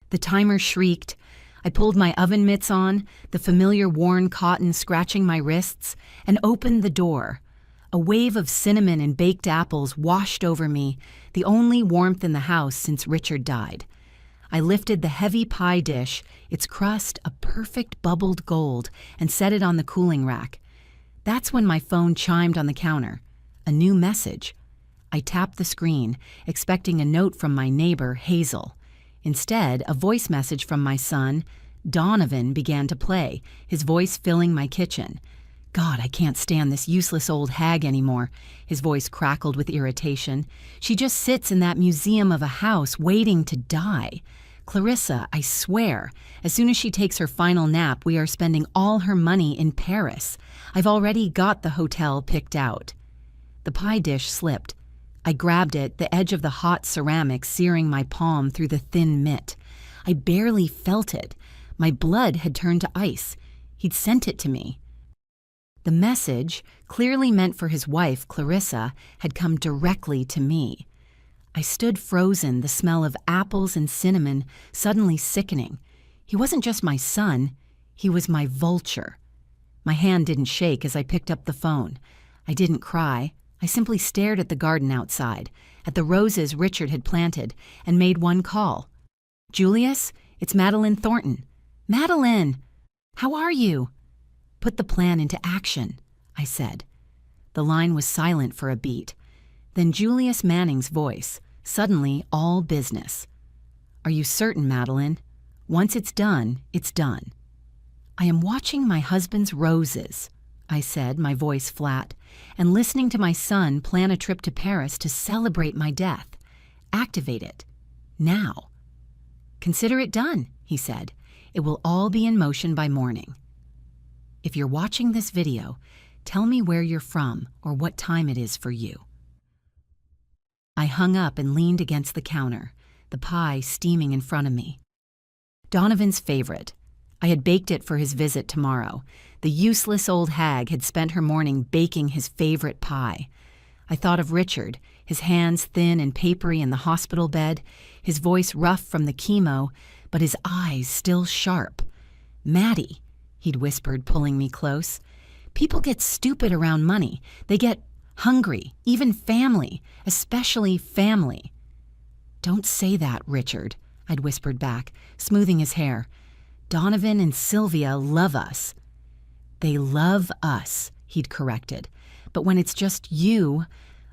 The timer shrieked. I pulled my oven mitts on, the familiar worn cotton scratching my wrists, and opened the door. A wave of cinnamon and baked apples washed over me, the only warmth in the house since Richard died. I lifted the heavy pie dish, its crust a perfect bubbled gold, and set it on the cooling rack. That's when my phone chimed on the counter. A new message. I tapped the screen, expecting a note from my neighbor, Hazel. Instead, a voice message from my son, Donovan, began to play, his voice filling my kitchen. God, I can't stand this useless old hag anymore. His voice crackled with irritation. She just sits in that museum of a house waiting to die. Clarissa, I swear, as soon as she takes her final nap, we are spending all her money in Paris. I've already got the hotel picked out. The pie dish slipped. I grabbed it, the edge of the hot ceramic searing my palm through the thin mitt. I barely felt it. My blood had turned to ice. He'd sent it to me. The message, clearly meant for his wife, Clarissa, had come directly to me. I stood frozen, the smell of apples and cinnamon suddenly sickening. He wasn't just my son, he was my vulture. My hand didn't shake as I picked up the phone. I didn't cry. I simply stared at the garden outside, at the roses Richard had planted, and made one call. "Julius, it's Madeline Thornton." "Madeline! How are you?" "Put the plan into action," I said. The line was silent for a beat. Then Julius Manning's voice, suddenly all business. "Are you certain, Madeline? Once it's done, it's done." "I am watching my husband's roses," I said, my voice flat, "and listening to my son plan a trip to Paris to celebrate my death. Activate it. Now." "Consider it done," he said. "It will all be in motion by morning." If you're watching this video, tell me where you're from or what time it is for you. I hung up and leaned against the counter, the pie steaming in front of me. Donovan's favorite. I had baked it for his visit tomorrow. The useless old hag had spent her morning baking his favorite pie. I thought of Richard, his hands thin and papery in the hospital bed, his voice rough from the chemo, but his eyes still sharp. "Maddie," he'd whispered, pulling me close. "People get stupid around money. They get hungry, even family, especially family." "Don't say that, Richard," I'd whispered back, smoothing his hair. "Donovan and Sylvia love us." "They love us," he'd corrected. "But when it's just you,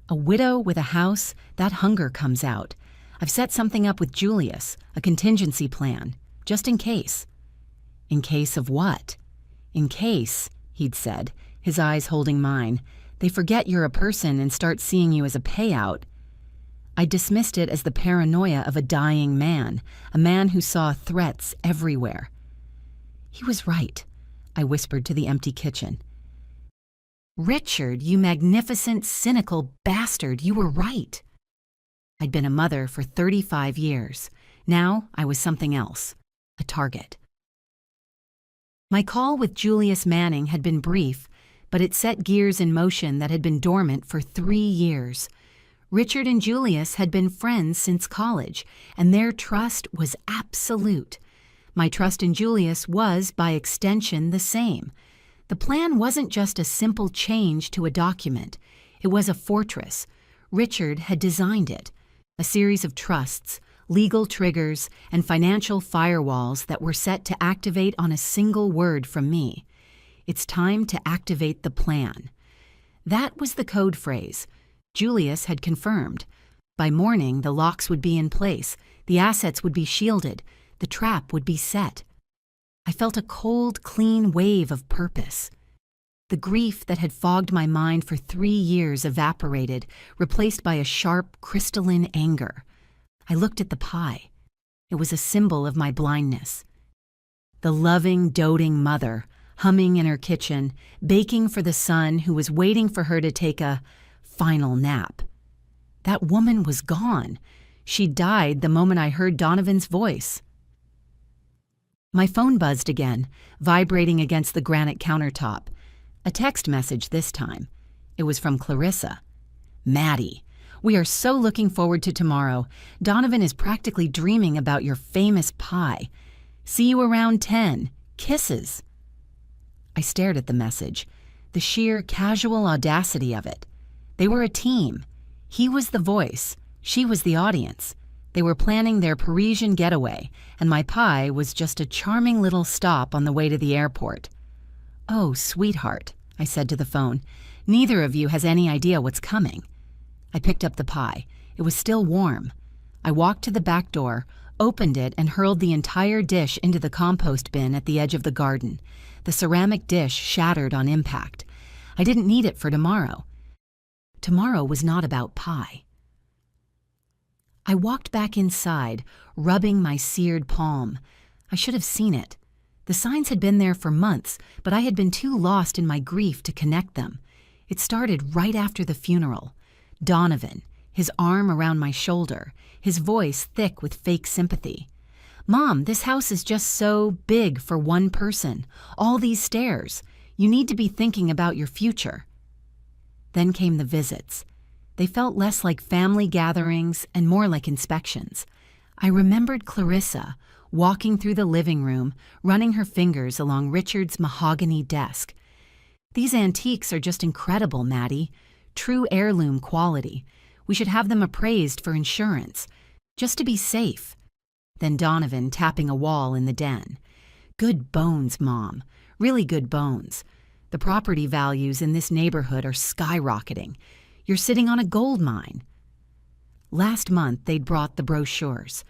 a widow with a house, that hunger comes out. I've set something up with Julius, a contingency plan, just in case." "In case of what?" "In case," he'd said, his eyes holding mine, "they forget you're a person and start seeing you as a payout." I dismissed it as the paranoia of a dying man, a man who saw threats everywhere. "He was right," I whispered to the empty kitchen. "Richard, you magnificent, cynical bastard, you were right." I'd been a mother for 35 years. Now I was something else, a target. My call with Julius Manning had been brief, but it set gears in motion that had been dormant for 3 years. Richard and Julius had been friends since college, and their trust was absolute. My trust in Julius was, by extension, the same. The plan wasn't just a simple change to a document. It was a fortress. Richard had designed it. A series of trusts, legal triggers, and financial firewalls that were set to activate on a single word from me. "It's time to activate the plan." That was the code phrase. Julius had confirmed. By morning, the locks would be in place, the assets would be shielded, the trap would be set. I felt a cold, clean wave of purpose. The grief that had fogged my mind for 3 years evaporated, replaced by a sharp, crystalline anger. I looked at the pie. It was a symbol of my blindness. The loving, doting mother, humming in her kitchen, baking for the son who was waiting for her to take a final nap. That woman was gone. She died the moment I heard Donovan's voice. My phone buzzed again, vibrating against the granite countertop. A text message this time. It was from Clarissa. "Maddie, We are so looking forward to tomorrow. Donovan is practically dreaming about your famous pie. See you around 10. Kisses." I stared at the message. The sheer casual audacity of it. They were a team. He was the voice. She was the audience. They were planning their Parisian getaway, and my pie was just a charming little stop on the way to the airport. "Oh, sweetheart," I said to the phone, "neither of you has any idea what's coming." I picked up the pie. It was still warm. I walked to the back door, opened it, and hurled the entire dish into the compost bin at the edge of the garden. The ceramic dish shattered on impact. I didn't need it for tomorrow. Tomorrow was not about pie. I walked back inside, rubbing my seared palm. I should have seen it. The signs had been there for months, but I had been too lost in my grief to connect them. It started right after the funeral. Donovan, his arm around my shoulder, his voice thick with fake sympathy. "Mom, this house is just so big for one person. All these stairs. You need to be thinking about your future." Then came the visits. They felt less like family gatherings and more like inspections. I remembered Clarissa walking through the living room, running her fingers along Richard's mahogany desk. "These antiques are just incredible, Maddie. True heirloom quality. We should have them appraised for insurance, just to be safe." Then Donovan tapping a wall in the den. "Good bones, Mom. Really good bones. The property values in this neighborhood are skyrocketing. You're sitting on a gold mine." Last month, they'd brought the brochures.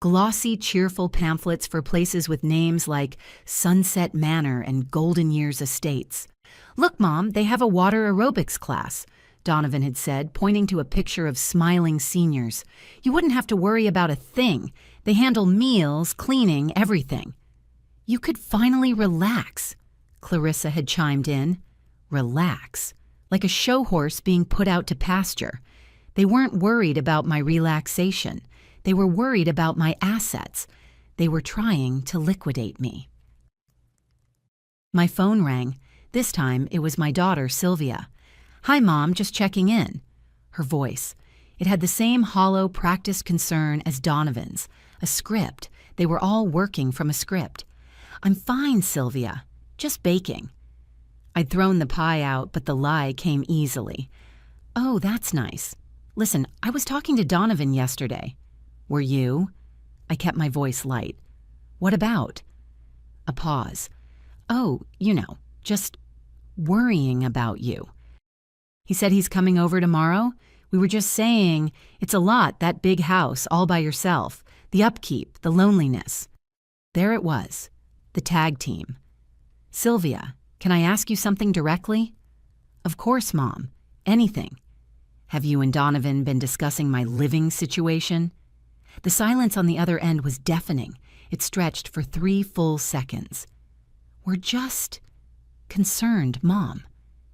Glossy, cheerful pamphlets for places with names like Sunset Manor and Golden Years Estates. "Look, Mom, they have a water aerobics class," Donovan had said, pointing to a picture of smiling seniors. "You wouldn't have to worry about a thing. They handle meals, cleaning, everything." "You could finally relax," Clarissa had chimed in. Relax. Like a show horse being put out to pasture. They weren't worried about my relaxation. They were worried about my assets. They were trying to liquidate me. My phone rang. This time, it was my daughter, Sylvia. "Hi, Mom, just checking in." Her voice. It had the same hollow, practiced concern as Donovan's. A script. They were all working from a script. "I'm fine, Sylvia. Just baking." I'd thrown the pie out, but the lie came easily. "Oh, that's nice. Listen, I was talking to Donovan yesterday." "Were you?" I kept my voice light. "What about?" A pause. "Oh, just worrying about you. He said he's coming over tomorrow. We were just saying, it's a lot, that big house, all by yourself. The upkeep, the loneliness." There it was, the tag team. "Sylvia, can I ask you something directly?" "Of course, Mom. Anything." "Have you and Donovan been discussing my living situation?" The silence on the other end was deafening. It stretched for 3 full seconds. "We're just concerned, Mom,"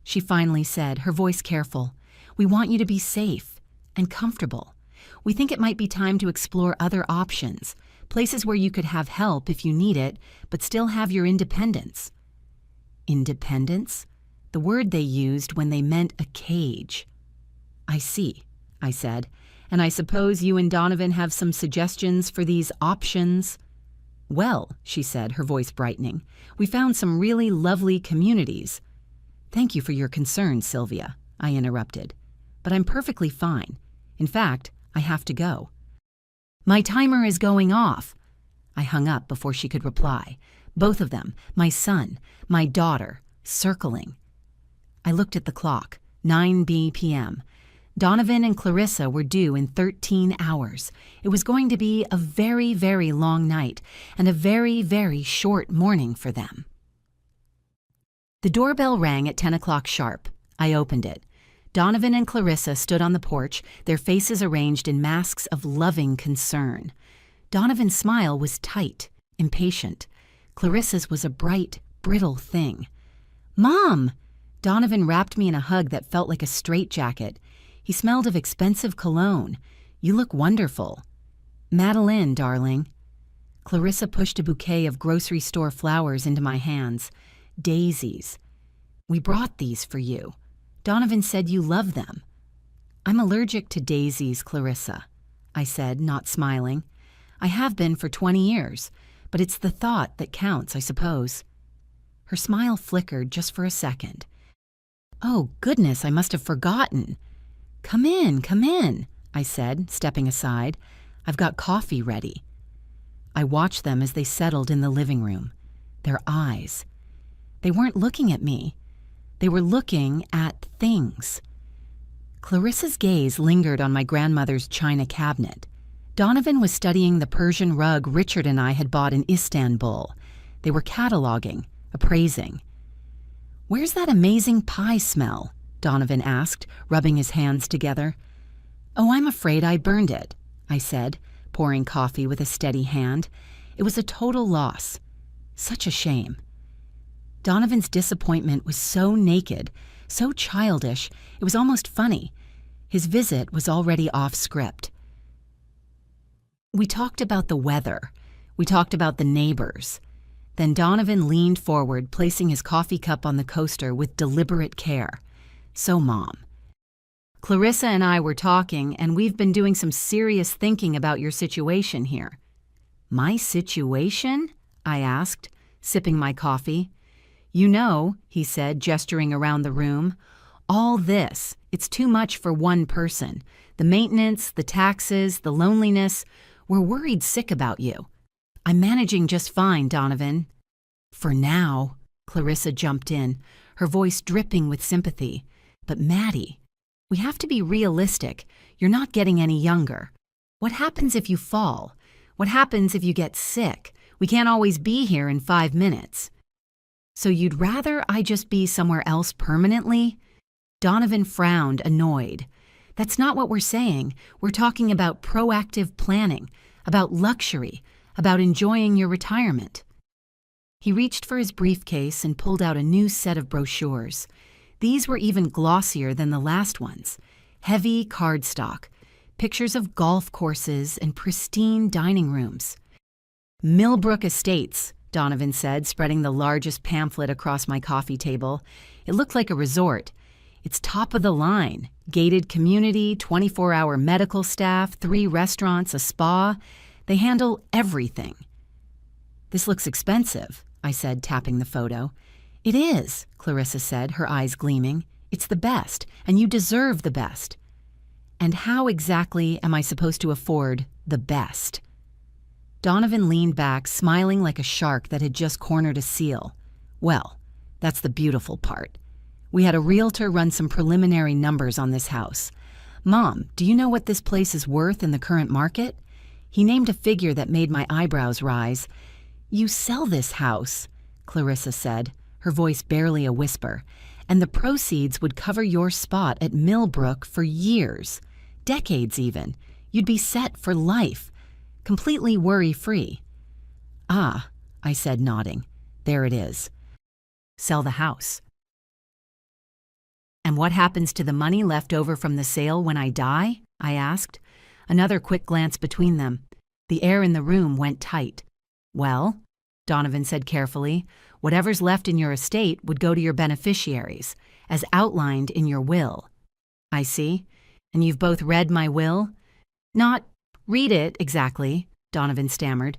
she finally said, her voice careful. "We want you to be safe and comfortable. We think it might be time to explore other options, places where you could have help if you need it, but still have your independence." Independence? The word they used when they meant a cage. "I see," I said. "And I suppose you and Donovan have some suggestions for these options?" "Well," she said, her voice brightening, "we found some really lovely communities." "Thank you for your concern, Sylvia," I interrupted. "But I'm perfectly fine. In fact, I have to go." "My timer is going off." I hung up before she could reply. Both of them, my son, my daughter, circling. I looked at the clock, 9 p.m. Donovan and Clarissa were due in 13 hours. It was going to be a very, very long night and a very, very short morning for them. The doorbell rang at 10 o'clock sharp. I opened it. Donovan and Clarissa stood on the porch, their faces arranged in masks of loving concern. Donovan's smile was tight, impatient. Clarissa's was a bright, brittle thing. "Mom!" Donovan wrapped me in a hug that felt like a straitjacket. He smelled of expensive cologne. "You look wonderful." "Madeline, darling." Clarissa pushed a bouquet of grocery store flowers into my hands. "Daisies. We brought these for you. Donovan said you love them." I'm allergic to daisies, Clarissa, I said, not smiling. I have been for 20 years, but it's the thought that counts, I suppose. Her smile flickered just for a second. Oh, goodness, I must have forgotten. Come in, I said, stepping aside. I've got coffee ready. I watched them as they settled in the living room. Their eyes. They weren't looking at me. They were looking at things. Clarissa's gaze lingered on my grandmother's china cabinet. Donovan was studying the Persian rug Richard and I had bought in Istanbul. They were cataloging, appraising. Where's that amazing pie smell? Donovan asked, rubbing his hands together. Oh, I'm afraid I burned it, I said, pouring coffee with a steady hand. It was a total loss. Such a shame. Donovan's disappointment was so naked, so childish, it was almost funny. His visit was already off script. We talked about the weather. We talked about the neighbors. Then Donovan leaned forward, placing his coffee cup on the coaster with deliberate care. So, Mom, Clarissa and I were talking, and we've been doing some serious thinking about your situation here. My situation? I asked, sipping my coffee. You know, he said, gesturing around the room, all this, it's too much for one person. The maintenance, the taxes, the loneliness, we're worried sick about you. I'm managing just fine, Donovan. For now, Clarissa jumped in, her voice dripping with sympathy. But Maddie, we have to be realistic. You're not getting any younger. What happens if you fall? What happens if you get sick? We can't always be here in 5 minutes. So you'd rather I just be somewhere else permanently? Donovan frowned, annoyed. That's not what we're saying. We're talking about proactive planning, about luxury, about enjoying your retirement. He reached for his briefcase and pulled out a new set of brochures. These were even glossier than the last ones. Heavy cardstock, pictures of golf courses and pristine dining rooms. Millbrook Estates, Donovan said, spreading the largest pamphlet across my coffee table. It looked like a resort. It's top of the line. Gated community, 24-hour medical staff, 3 restaurants, a spa. They handle everything. This looks expensive, I said, tapping the photo. It is, Clarissa said, her eyes gleaming. It's the best, and you deserve the best. And how exactly am I supposed to afford the best? Donovan leaned back, smiling like a shark that had just cornered a seal. Well, that's the beautiful part. We had a realtor run some preliminary numbers on this house. Mom, do you know what this place is worth in the current market? He named a figure that made my eyebrows rise. You sell this house, Clarissa said, her voice barely a whisper, and the proceeds would cover your spot at Millbrook for years, decades even. You'd be set for life, completely worry-free. Ah, I said, nodding. There it is. Sell the house. And what happens to the money left over from the sale when I die? I asked. Another quick glance between them. The air in the room went tight. Well, Donovan said carefully, whatever's left in your estate would go to your beneficiaries, as outlined in your will. I see. And you've both read my will? Not read it exactly, Donovan stammered,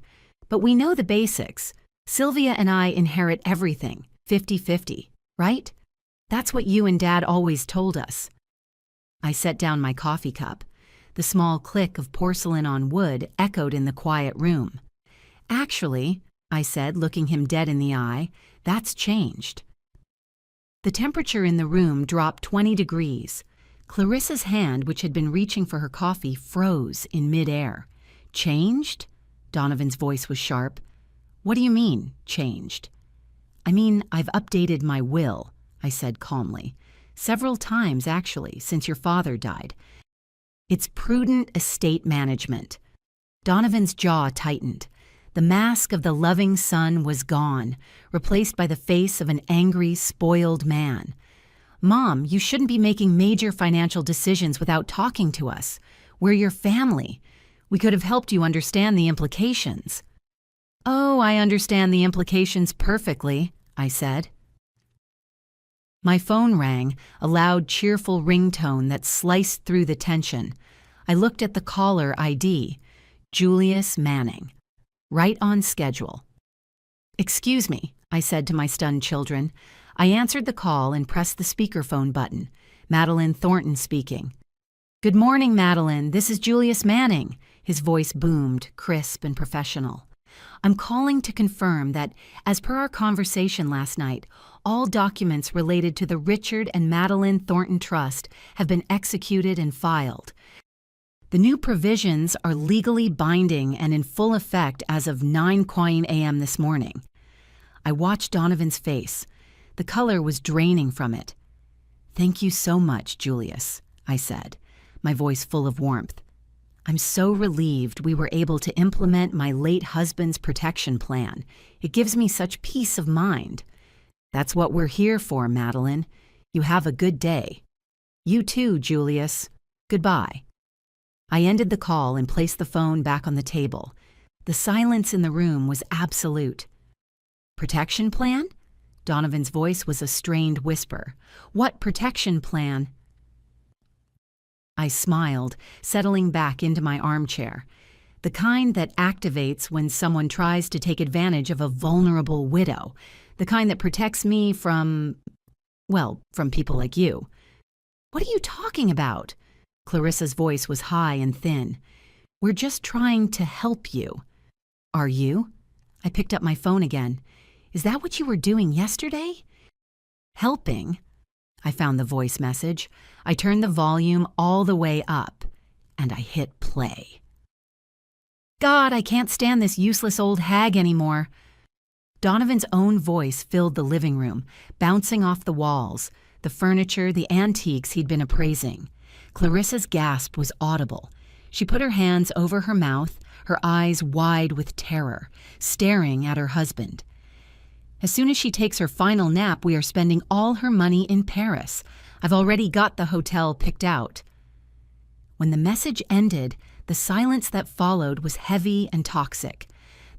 but we know the basics. Sylvia and I inherit everything, 50-50, right? That's what you and Dad always told us. I set down my coffee cup. The small click of porcelain on wood echoed in the quiet room. Actually, I said, looking him dead in the eye, that's changed. The temperature in the room dropped 20 degrees. Clarissa's hand, which had been reaching for her coffee, froze in midair. Changed? Donovan's voice was sharp. What do you mean, changed? I mean, I've updated my will, I said calmly. Several times, actually, since your father died. It's prudent estate management. Donovan's jaw tightened. The mask of the loving son was gone, replaced by the face of an angry, spoiled man. Mom, you shouldn't be making major financial decisions without talking to us. We're your family. We could have helped you understand the implications. Oh, I understand the implications perfectly, I said. My phone rang, a loud, cheerful ringtone that sliced through the tension. I looked at the caller ID, Julius Manning. Right on schedule. "Excuse me," I said to my stunned children. I answered the call and pressed the speakerphone button. Madeline Thornton speaking. "Good morning, Madeline. This is Julius Manning." His voice boomed, crisp and professional. "I'm calling to confirm that, as per our conversation last night, all documents related to the Richard and Madeline Thornton Trust have been executed and filed. The new provisions are legally binding and in full effect as of 9:00 a.m. this morning." I watched Donovan's face. The color was draining from it. "Thank you so much, Julius," I said, my voice full of warmth. "I'm so relieved we were able to implement my late husband's protection plan. It gives me such peace of mind. That's what we're here for, Madeline. You have a good day." "You too, Julius. Goodbye." I ended the call and placed the phone back on the table. The silence in the room was absolute. "Protection plan?" Donovan's voice was a strained whisper. "What protection plan?" I smiled, settling back into my armchair. The kind that activates when someone tries to take advantage of a vulnerable widow. The kind that protects me from people like you. "What are you talking about?" Clarissa's voice was high and thin. "We're just trying to help you." "Are you?" I picked up my phone again. "Is that what you were doing yesterday?" "Helping?" I found the voice message. I turned the volume all the way up, and I hit play. "God, I can't stand this useless old hag anymore." Donovan's own voice filled the living room, bouncing off the walls, the furniture, the antiques he'd been appraising. Clarissa's gasp was audible. She put her hands over her mouth, her eyes wide with terror, staring at her husband. "As soon as she takes her final nap, we are spending all her money in Paris. I've already got the hotel picked out." When the message ended, the silence that followed was heavy and toxic.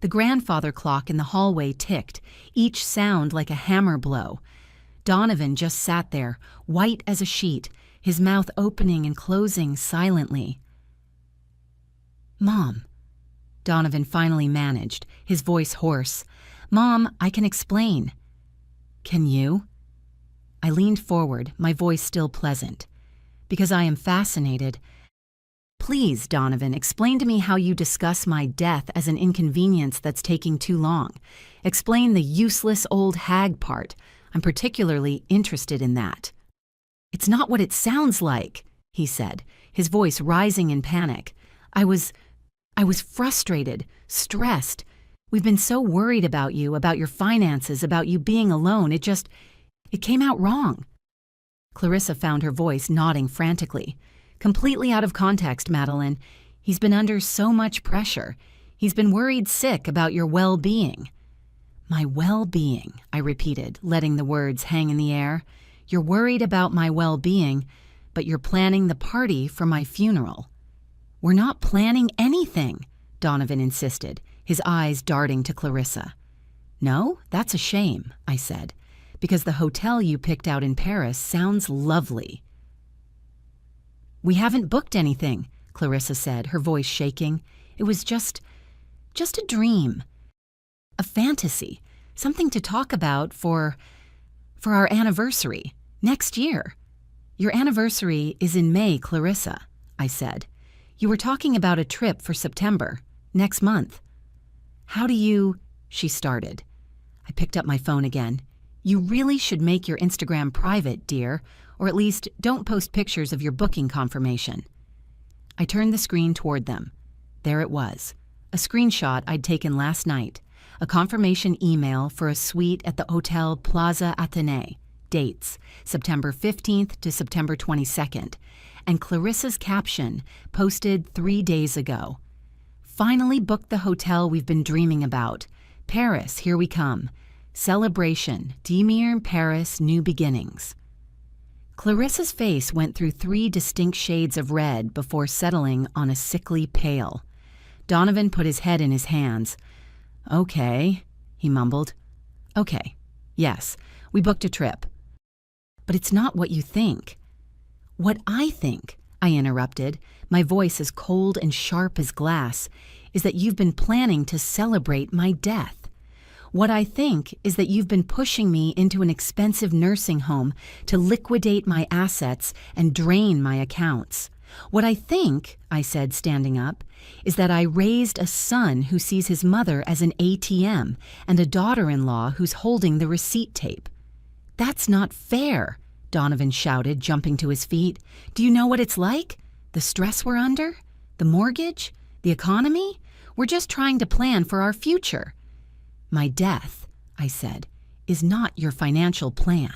The grandfather clock in the hallway ticked, each sound like a hammer blow. Donovan just sat there, white as a sheet, his mouth opening and closing silently. "Mom," Donovan finally managed, his voice hoarse. "Mom, I can explain." "Can you?" I leaned forward, my voice still pleasant. "Because I am fascinated. Please, Donovan, explain to me how you discuss my death as an inconvenience that's taking too long. Explain the useless old hag part. I'm particularly interested in that." "It's not what it sounds like," he said, his voice rising in panic. I was frustrated, stressed. We've been so worried about you, about your finances, about you being alone. It came out wrong." Clarissa found her voice nodding frantically. "Completely out of context, Madeline. He's been under so much pressure. He's been worried sick about your well-being." "My well-being," I repeated, letting the words hang in the air. "You're worried about my well-being, but you're planning the party for my funeral." "We're not planning anything," Donovan insisted, his eyes darting to Clarissa. "No, that's a shame," I said, "because the hotel you picked out in Paris sounds lovely." "We haven't booked anything," Clarissa said, her voice shaking. "It was just a dream. A fantasy. Something to talk about for our anniversary, next year." "Your anniversary is in May, Clarissa," I said. "You were talking about a trip for September, next month." "How do you—" she started. I picked up my phone again. "You really should make your Instagram private, dear, or at least don't post pictures of your booking confirmation." I turned the screen toward them. There it was, a screenshot I'd taken last night, a confirmation email for a suite at the Hotel Plaza Athénée, dates September 15th to September 22nd, and Clarissa's caption, posted 3 days ago. "Finally booked the hotel we've been dreaming about. Paris, here we come. Celebration, Demir Paris, new beginnings." Clarissa's face went through 3 distinct shades of red before settling on a sickly pale. Donovan put his head in his hands. "Okay," he mumbled. "Okay, yes, we booked a trip." But it's not what you think. What I think, I interrupted, my voice as cold and sharp as glass, is that you've been planning to celebrate my death. What I think is that you've been pushing me into an expensive nursing home to liquidate my assets and drain my accounts. What I think, I said, standing up, is that I raised a son who sees his mother as an ATM and a daughter-in-law who's holding the receipt tape. That's not fair, Donovan shouted, jumping to his feet. Do you know what it's like? The stress we're under? The mortgage? The economy? We're just trying to plan for our future. My death, I said, is not your financial plan.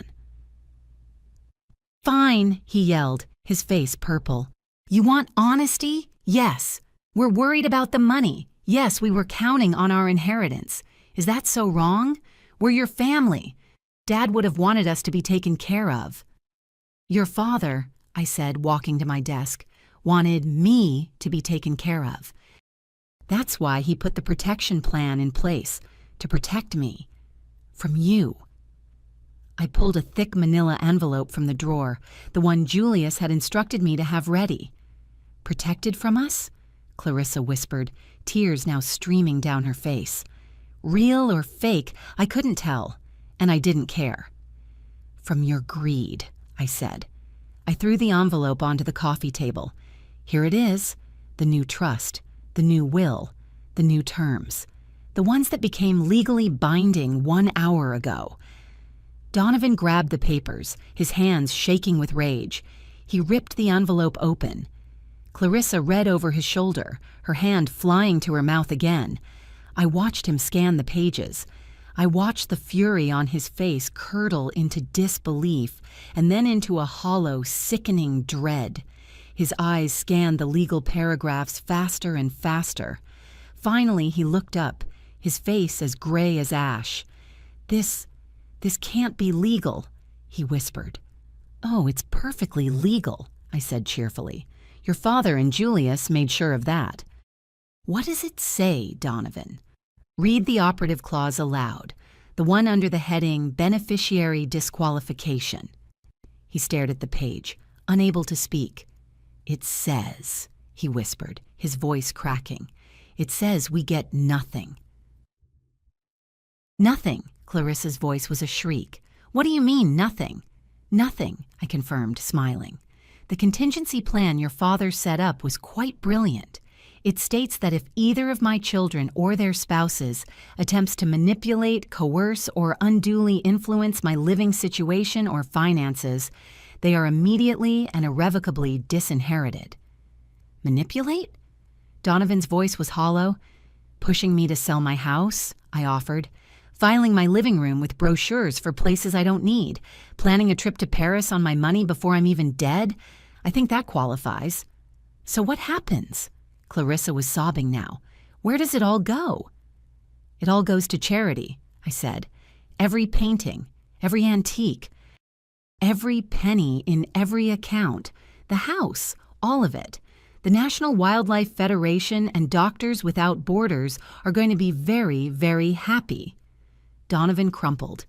Fine, he yelled, his face purple. You want honesty? Yes. We're worried about the money. Yes, we were counting on our inheritance. Is that so wrong? We're your family. Dad would have wanted us to be taken care of. Your father, I said, walking to my desk, wanted me to be taken care of. That's why he put the protection plan in place, to protect me. From you. I pulled a thick manila envelope from the drawer, the one Julius had instructed me to have ready. Protected from us? Clarissa whispered, tears now streaming down her face. Real or fake, I couldn't tell, and I didn't care. From your greed, I said. I threw the envelope onto the coffee table. Here it is, the new trust, the new will, the new terms, the ones that became legally binding 1 hour ago. Donovan grabbed the papers, his hands shaking with rage. He ripped the envelope open. Clarissa read over his shoulder, her hand flying to her mouth again. I watched him scan the pages. I watched the fury on his face curdle into disbelief and then into a hollow, sickening dread. His eyes scanned the legal paragraphs faster and faster. Finally, he looked up, his face as gray as ash. This can't be legal, he whispered. Oh, it's perfectly legal, I said cheerfully. Your father and Julius made sure of that. What does it say, Donovan? Read the operative clause aloud, the one under the heading Beneficiary Disqualification. He stared at the page, unable to speak. It says, he whispered, his voice cracking. It says we get nothing. Nothing, Clarissa's voice was a shriek. What do you mean, nothing? Nothing, I confirmed, smiling. The contingency plan your father set up was quite brilliant. It states that if either of my children or their spouses attempts to manipulate, coerce, or unduly influence my living situation or finances, they are immediately and irrevocably disinherited. Manipulate? Donovan's voice was hollow. Pushing me to sell my house, I offered. Filing my living room with brochures for places I don't need. Planning a trip to Paris on my money before I'm even dead. I think that qualifies. So what happens? Clarissa was sobbing now. Where does it all go? It all goes to charity, I said. Every painting, every antique, every penny in every account, the house, all of it. The National Wildlife Federation and Doctors Without Borders are going to be very, very happy. Donovan crumpled.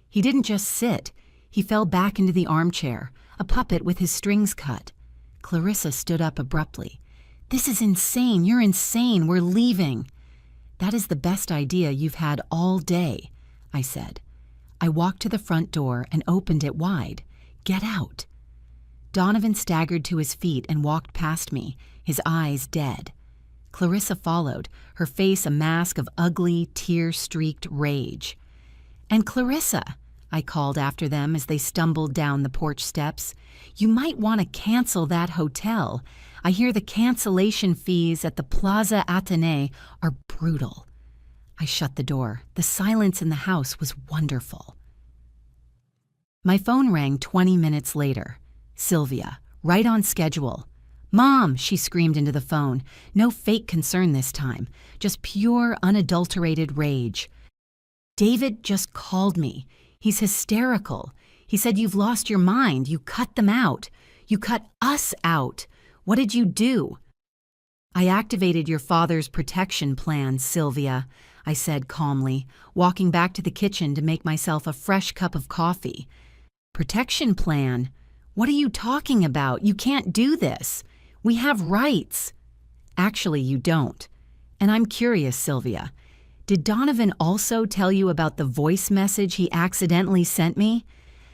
He didn't just sit. He fell back into the armchair, a puppet with his strings cut. Clarissa stood up abruptly. This is insane. You're insane. We're leaving. That is the best idea you've had all day, I said. I walked to the front door and opened it wide. Get out. Donovan staggered to his feet and walked past me, his eyes dead. Clarissa followed, her face a mask of ugly, tear-streaked rage. And Clarissa, I called after them as they stumbled down the porch steps, you might want to cancel that hotel. I hear the cancellation fees at the Plaza Athénée are brutal. I shut the door. The silence in the house was wonderful. My phone rang 20 minutes later. Sylvia, right on schedule. Mom, she screamed into the phone. No fake concern this time, just pure, unadulterated rage. David just called me. He's hysterical. He said you've lost your mind. You cut them out. You cut us out. What did you do? I activated your father's protection plan, Sylvia, I said calmly, walking back to the kitchen to make myself a fresh cup of coffee. Protection plan? What are you talking about? You can't do this. We have rights. Actually, you don't. And I'm curious, Sylvia. Did Donovan also tell you about the voice message he accidentally sent me?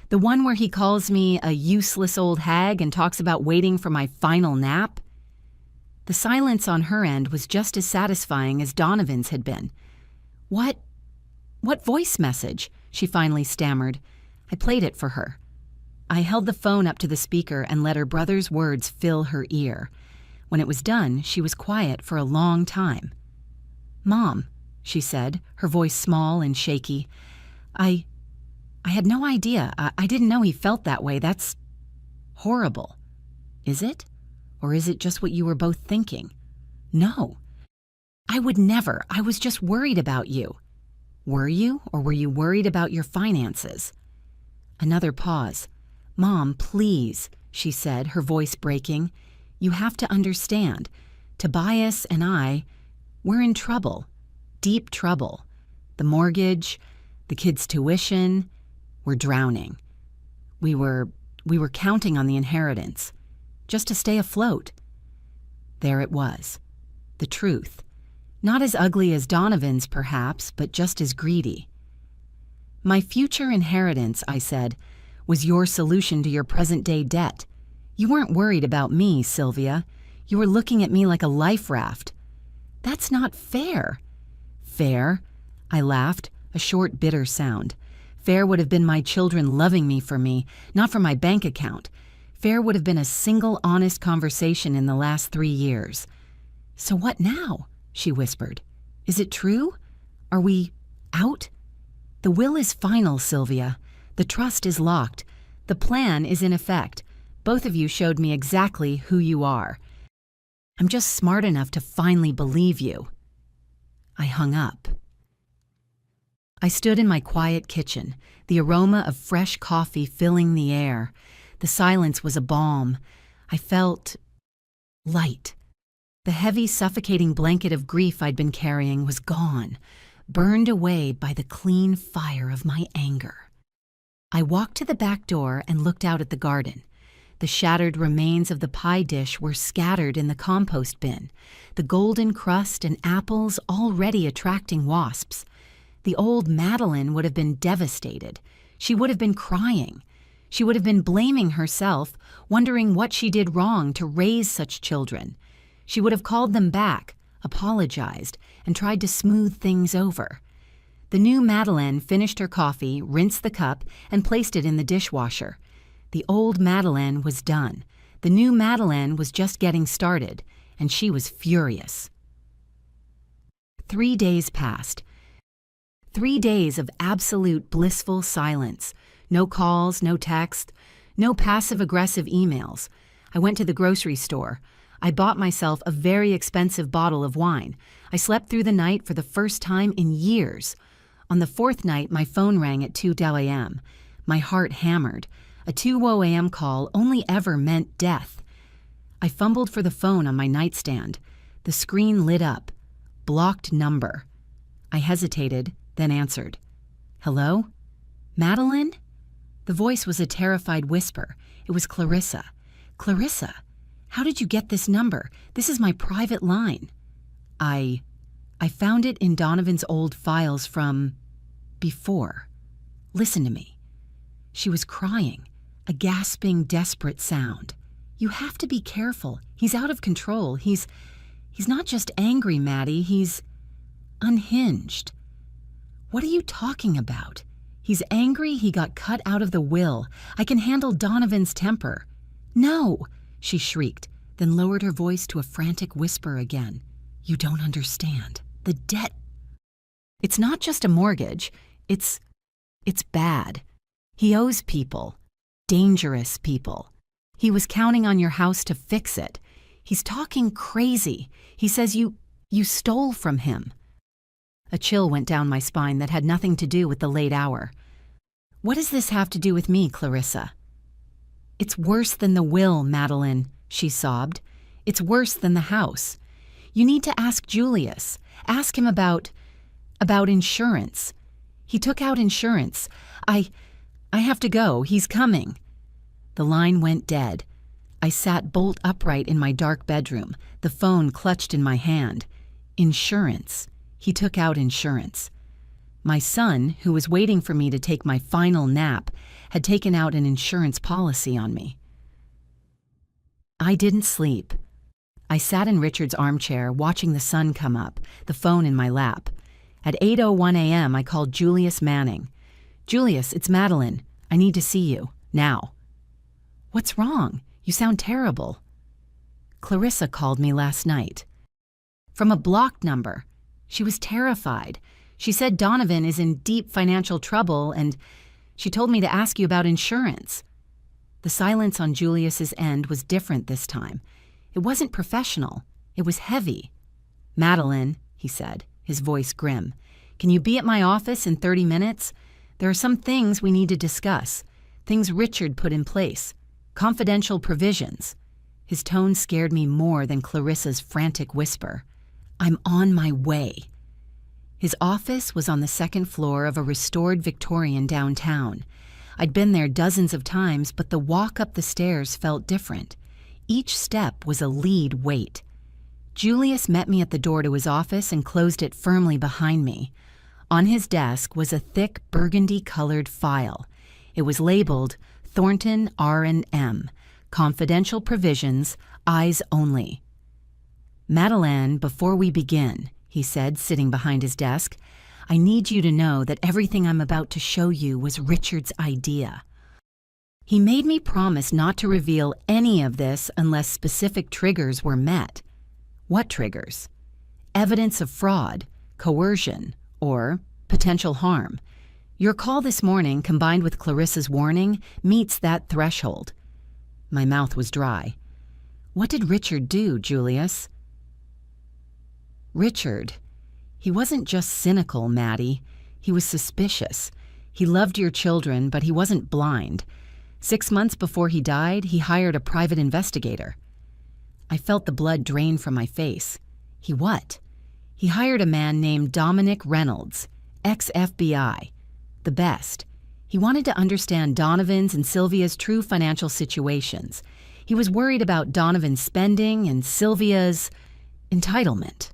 The one where he calls me a useless old hag and talks about waiting for my final nap? The silence on her end was just as satisfying as Donovan's had been. What voice message? She finally stammered. I played it for her. I held the phone up to the speaker and let her brother's words fill her ear. When it was done, she was quiet for a long time. "Mom," she said, her voice small and shaky, I had no idea. I didn't know he felt that way. That's horrible. Is it? Or is it just what you were both thinking? No. I would never. I was just worried about you. Were you, or were you worried about your finances? Another pause. "Mom, please," she said, her voice breaking. "You have to understand. Tobias and we're in trouble. Deep trouble. The mortgage, the kids' tuition, we're drowning. We were counting on the inheritance, just to stay afloat." There it was. The truth. Not as ugly as Donovan's, perhaps, but just as greedy. "My future inheritance," I said, "was your solution to your present-day debt. You weren't worried about me, Sylvia. You were looking at me like a life raft." "That's not fair." "Fair?" I laughed, a short, bitter sound. Fair would have been my children loving me, not for my bank account. Fair would have been a single honest conversation in the last 3 years. "So what now?" she whispered. "Is it true? Are we out?" "The will is final, Sylvia. The trust is locked. The plan is in effect. Both of you showed me exactly who you are. I'm just smart enough to finally believe you." I hung up. I stood in my quiet kitchen, the aroma of fresh coffee filling the air. The silence was a balm. I felt light. The heavy, suffocating blanket of grief I'd been carrying was gone, burned away by the clean fire of my anger. I walked to the back door and looked out at the garden. The shattered remains of the pie dish were scattered in the compost bin, the golden crust and apples already attracting wasps. The old Madeline would have been devastated. She would have been crying. She would have been blaming herself, wondering what she did wrong to raise such children. She would have called them back, apologized, and tried to smooth things over. The new Madeleine finished her coffee, rinsed the cup, and placed it in the dishwasher. The old Madeleine was done. The new Madeleine was just getting started, and she was furious. 3 days passed. 3 days of absolute blissful silence. No calls, no text, no passive-aggressive emails. I went to the grocery store. I bought myself a very expensive bottle of wine. I slept through the night for the first time in years. On the 4th night, my phone rang at 2 a.m. My heart hammered. A 2 a.m. call only ever meant death. I fumbled for the phone on my nightstand. The screen lit up. Blocked number. I hesitated, then answered. "Hello? Madeline?" The voice was a terrified whisper. It was Clarissa. "Clarissa, how did you get this number? This is my private line." I found it in Donovan's old files from before. Listen to me." She was crying, a gasping, desperate sound. "You have to be careful. He's out of control. He's not just angry, Maddie. He's unhinged." "What are you talking about? He's angry he got cut out of the will. I can handle Donovan's temper." "No," she shrieked, then lowered her voice to a frantic whisper again. "You don't understand. The debt. It's not just a mortgage. It's bad. He owes people. Dangerous people. He was counting on your house to fix it. He's talking crazy. He says you stole from him." A chill went down my spine that had nothing to do with the late hour. "What does this have to do with me, Clarissa?" "It's worse than the will, Madeline," she sobbed. "It's worse than the house. You need to ask Julius. Ask him about insurance. He took out insurance. I have to go. He's coming. The line went dead. I sat bolt upright in my dark bedroom, the phone clutched in my hand. Insurance. He took out insurance. My son, who was waiting for me to take my final nap, had taken out an insurance policy on me. I didn't sleep. I sat in Richard's armchair, watching the sun come up, the phone in my lap. At 8:01 a.m., I called Julius Manning. "Julius, it's Madeline. I need to see you. Now." "What's wrong? You sound terrible." "Clarissa called me last night." "From a blocked number. She was terrified. She said Donovan is in deep financial trouble, and she told me to ask you about insurance." The silence on Julius's end was different this time. It wasn't professional. It was heavy. "Madeline," he said, his voice grim, "can you be at my office in 30 minutes? There are some things we need to discuss, things Richard put in place, confidential provisions." His tone scared me more than Clarissa's frantic whisper. "I'm on my way." His office was on the second floor of a restored Victorian downtown. I'd been there dozens of times, but the walk up the stairs felt different. Each step was a lead weight. Julius met me at the door to his office and closed it firmly behind me. On his desk was a thick burgundy-colored file. It was labeled Thornton R&M, Confidential Provisions, Eyes Only. "Madeline, before we begin," he said, sitting behind his desk, "I need you to know that everything I'm about to show you was Richard's idea." He made me promise not to reveal any of this unless specific triggers were met. What triggers? Evidence of fraud, coercion, or potential harm. Your call this morning, combined with Clarissa's warning, meets that threshold. My mouth was dry. "What did Richard do, Julius?" "Richard, he wasn't just cynical, Maddie. He was suspicious. He loved your children, but he wasn't blind. 6 months before he died, he hired a private investigator." I felt the blood drain from my face. "He what?" "He hired a man named Dominic Reynolds, ex-FBI. The best. He wanted to understand Donovan's and Sylvia's true financial situations. He was worried about Donovan's spending and Sylvia's entitlement."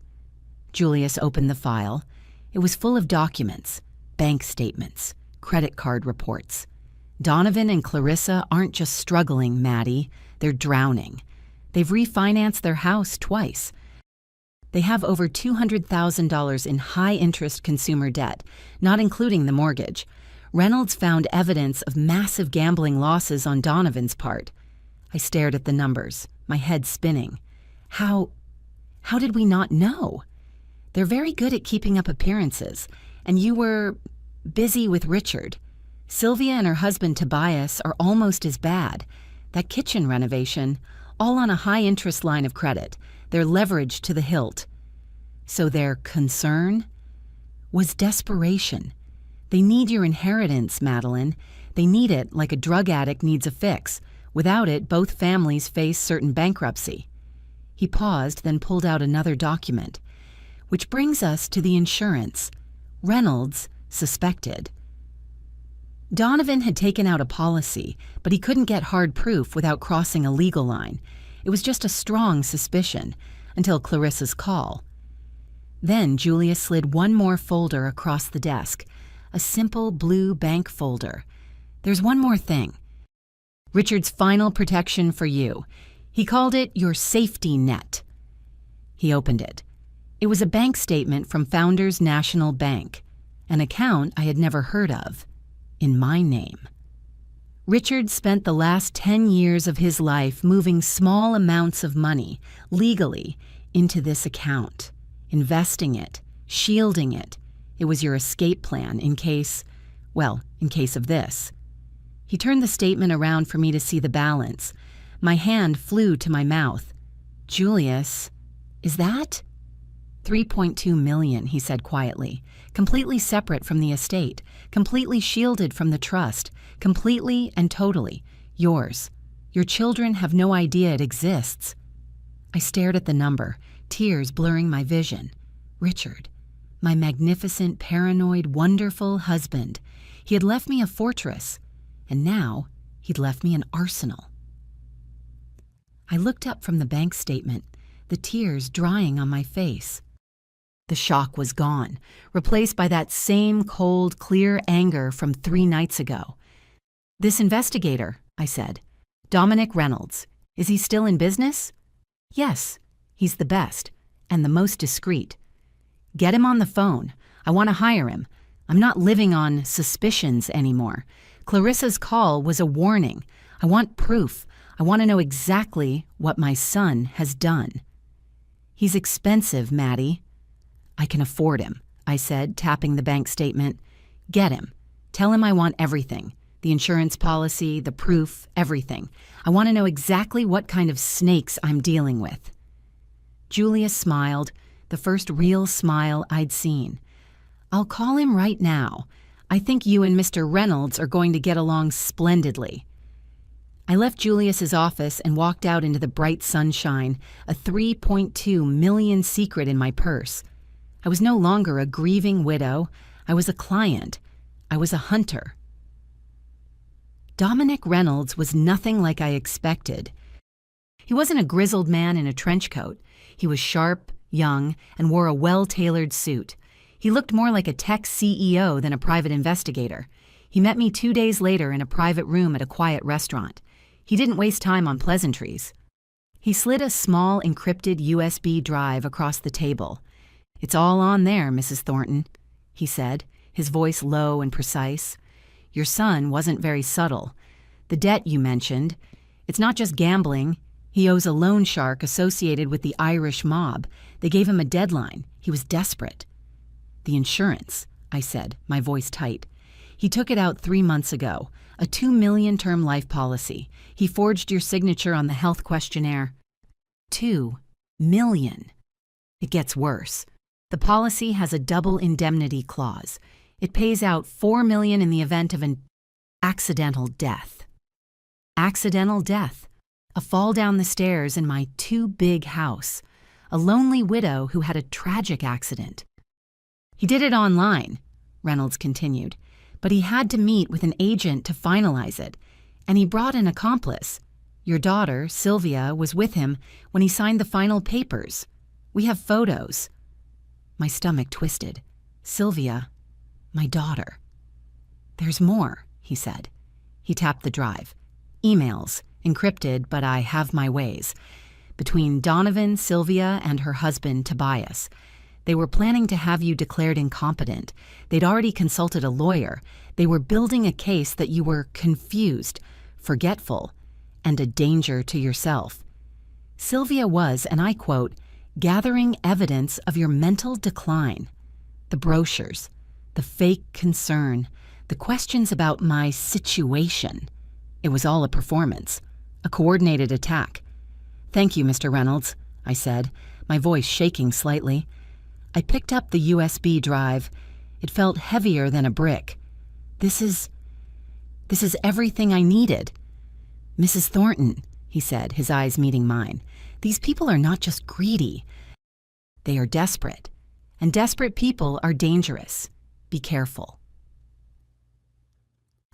Julius opened the file. It was full of documents, bank statements, credit card reports. "Donovan and Clarissa aren't just struggling, Maddie. They're drowning. They've refinanced their house twice. They have over $200,000 in high-interest consumer debt, not including the mortgage. Reynolds found evidence of massive gambling losses on Donovan's part." I stared at the numbers, my head spinning. How did we not know? They're very good at keeping up appearances, and you were busy with Richard. Sylvia and her husband Tobias are almost as bad. That kitchen renovation, all on a high-interest line of credit. They're leveraged to the hilt. So their concern was desperation. They need your inheritance, Madeline. They need it like a drug addict needs a fix. Without it, both families face certain bankruptcy. He paused, then pulled out another document. Which brings us to the insurance. Reynolds suspected. Donovan had taken out a policy, but he couldn't get hard proof without crossing a legal line. It was just a strong suspicion, until Clarissa's call. Then Julius slid one more folder across the desk, a simple blue bank folder. "There's one more thing. Richard's final protection for you. He called it your safety net." He opened it. It was a bank statement from Founders National Bank, an account I had never heard of, in my name. Richard spent the last 10 years of his life moving small amounts of money, legally, into this account, investing it, shielding it. It was your escape plan in case of this. He turned the statement around for me to see the balance. My hand flew to my mouth. "Julius, is that?" $3.2 million, he said quietly, completely separate from the estate, completely shielded from the trust, completely and totally yours. Your children have no idea it exists. I stared at the number, tears blurring my vision. Richard, my magnificent, paranoid, wonderful husband. He had left me a fortress. and now he'd left me an arsenal. I looked up from the bank statement, the tears drying on my face. The shock was gone, replaced by that same cold, clear anger from 3 nights ago. "This investigator," I said. "Dominic Reynolds. Is he still in business?" "Yes, he's the best, and the most discreet." "Get him on the phone. I want to hire him. I'm not living on suspicions anymore. Clarissa's call was a warning. I want proof. I want to know exactly what my son has done." "He's expensive, Maddie." "I can afford him," I said, tapping the bank statement. "Get him. Tell him I want everything. The insurance policy, the proof, everything. I want to know exactly what kind of snakes I'm dealing with." Julia smiled, the first real smile I'd seen. "I'll call him right now. I think you and Mr. Reynolds are going to get along splendidly." I left Julius's office and walked out into the bright sunshine, a $3.2 million secret in my purse. I was no longer a grieving widow. I was a client. I was a hunter. Dominic Reynolds was nothing like I expected. He wasn't a grizzled man in a trench coat. He was sharp, young, and wore a well-tailored suit. He looked more like a tech CEO than a private investigator. He met me 2 days later in a private room at a quiet restaurant. He didn't waste time on pleasantries. He slid a small encrypted USB drive across the table. "It's all on there, Mrs. Thornton," he said, his voice low and precise. "Your son wasn't very subtle. The debt you mentioned, it's not just gambling. He owes a loan shark associated with the Irish mob. They gave him a deadline. He was desperate." "The insurance," I said, my voice tight. "He took it out 3 months ago, a $2 million term life policy. He forged your signature on the health questionnaire." $2 million. It gets worse. The policy has a double indemnity clause. It pays out $4 million in the event of an accidental death. Accidental death. A fall down the stairs in my too-big house. A lonely widow who had a tragic accident. "He did it online," Reynolds continued, "but he had to meet with an agent to finalize it, and he brought an accomplice. Your daughter, Sylvia, was with him when he signed the final papers. We have photos." My stomach twisted. Sylvia, my daughter. "There's more," he said. He tapped the drive. "Emails, encrypted, but I have my ways. Between Donovan, Sylvia, and her husband, Tobias. They were planning to have you declared incompetent. They'd already consulted a lawyer. They were building a case that you were confused, forgetful, and a danger to yourself. Sylvia was, and I quote, gathering evidence of your mental decline. The brochures, the fake concern, the questions about my situation. It was all a performance, a coordinated attack. "Thank you, Mr. Reynolds," I said, my voice shaking slightly. I picked up the USB drive. It felt heavier than a brick. This is everything I needed." "Mrs. Thornton," he said, his eyes meeting mine, "these people are not just greedy. They are desperate. And desperate people are dangerous. Be careful."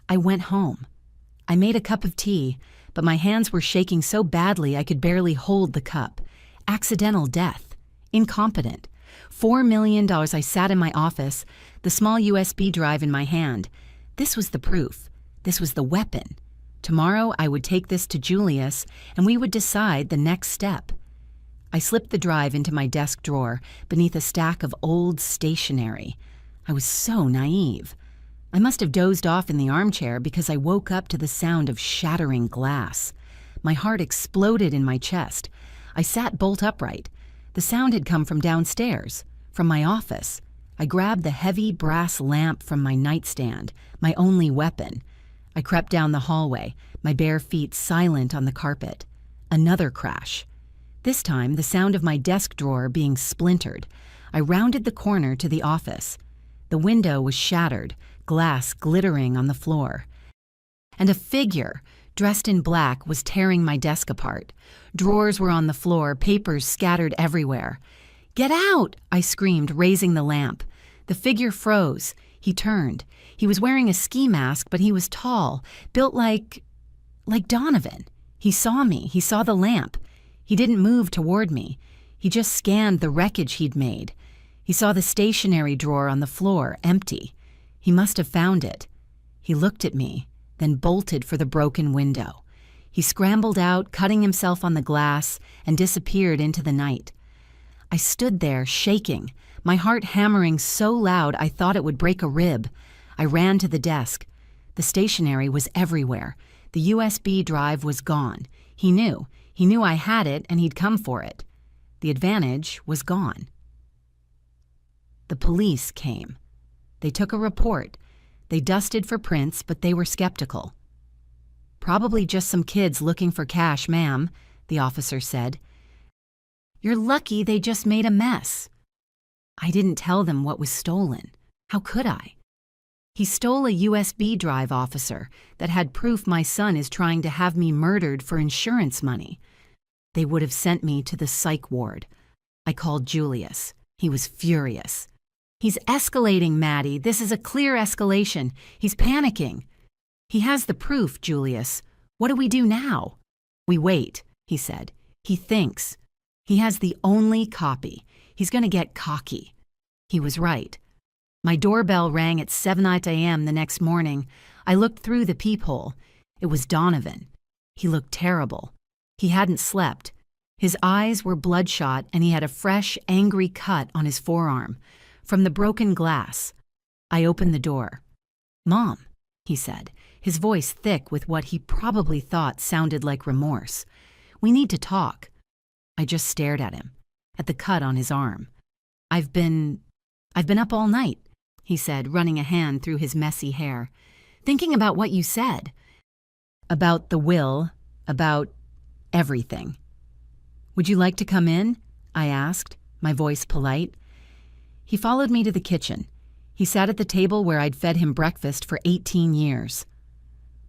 I went home. I made a cup of tea, but my hands were shaking so badly I could barely hold the cup. Accidental death. Incompetent. $4 million. I sat in my office, the small USB drive in my hand. This was the proof. This was the weapon. Tomorrow I would take this to Julius, and we would decide the next step. I slipped the drive into my desk drawer, beneath a stack of old stationery. I was so naive. I must have dozed off in the armchair because I woke up to the sound of shattering glass. My heart exploded in my chest. I sat bolt upright. The sound had come from downstairs, from my office. I grabbed the heavy brass lamp from my nightstand, my only weapon. I crept down the hallway, my bare feet silent on the carpet. Another crash. This time, the sound of my desk drawer being splintered. I rounded the corner to the office. The window was shattered, glass glittering on the floor. And a figure, dressed in black, was tearing my desk apart. Drawers were on the floor, papers scattered everywhere. "Get out!" I screamed, raising the lamp. The figure froze. He turned. He was wearing a ski mask, but he was tall, built like Donovan. He saw me. He saw the lamp. He didn't move toward me. He just scanned the wreckage he'd made. He saw the stationery drawer on the floor, empty. He must have found it. He looked at me, then bolted for the broken window. He scrambled out, cutting himself on the glass, and disappeared into the night. I stood there, shaking, my heart hammering so loud I thought it would break a rib. I ran to the desk. The stationery was everywhere. The USB drive was gone. He knew. He knew I had it, and he'd come for it. The advantage was gone. The police came. They took a report. They dusted for prints, but they were skeptical. "Probably just some kids looking for cash, ma'am," the officer said. "You're lucky they just made a mess." I didn't tell them what was stolen. How could I? "He stole a USB drive, officer, that had proof my son is trying to have me murdered for insurance money." They would have sent me to the psych ward. I called Julius. He was furious. "He's escalating, Maddie. This is a clear escalation. He's panicking." "He has the proof, Julius. What do we do now?" "We wait," he said. "He thinks. He has the only copy. He's going to get cocky." He was right. My doorbell rang at 7:08 a.m. the next morning. I looked through the peephole. It was Donovan. He looked terrible. He hadn't slept. His eyes were bloodshot, and he had a fresh, angry cut on his forearm from the broken glass. I opened the door. "Mom," he said, his voice thick with what he probably thought sounded like remorse. "We need to talk." I just stared at him, at the cut on his arm. I've been up all night," he said, running a hand through his messy hair, "thinking about what you said. About the will, about everything." "Would you like to come in?" I asked, my voice polite. He followed me to the kitchen. He sat at the table where I'd fed him breakfast for 18 years.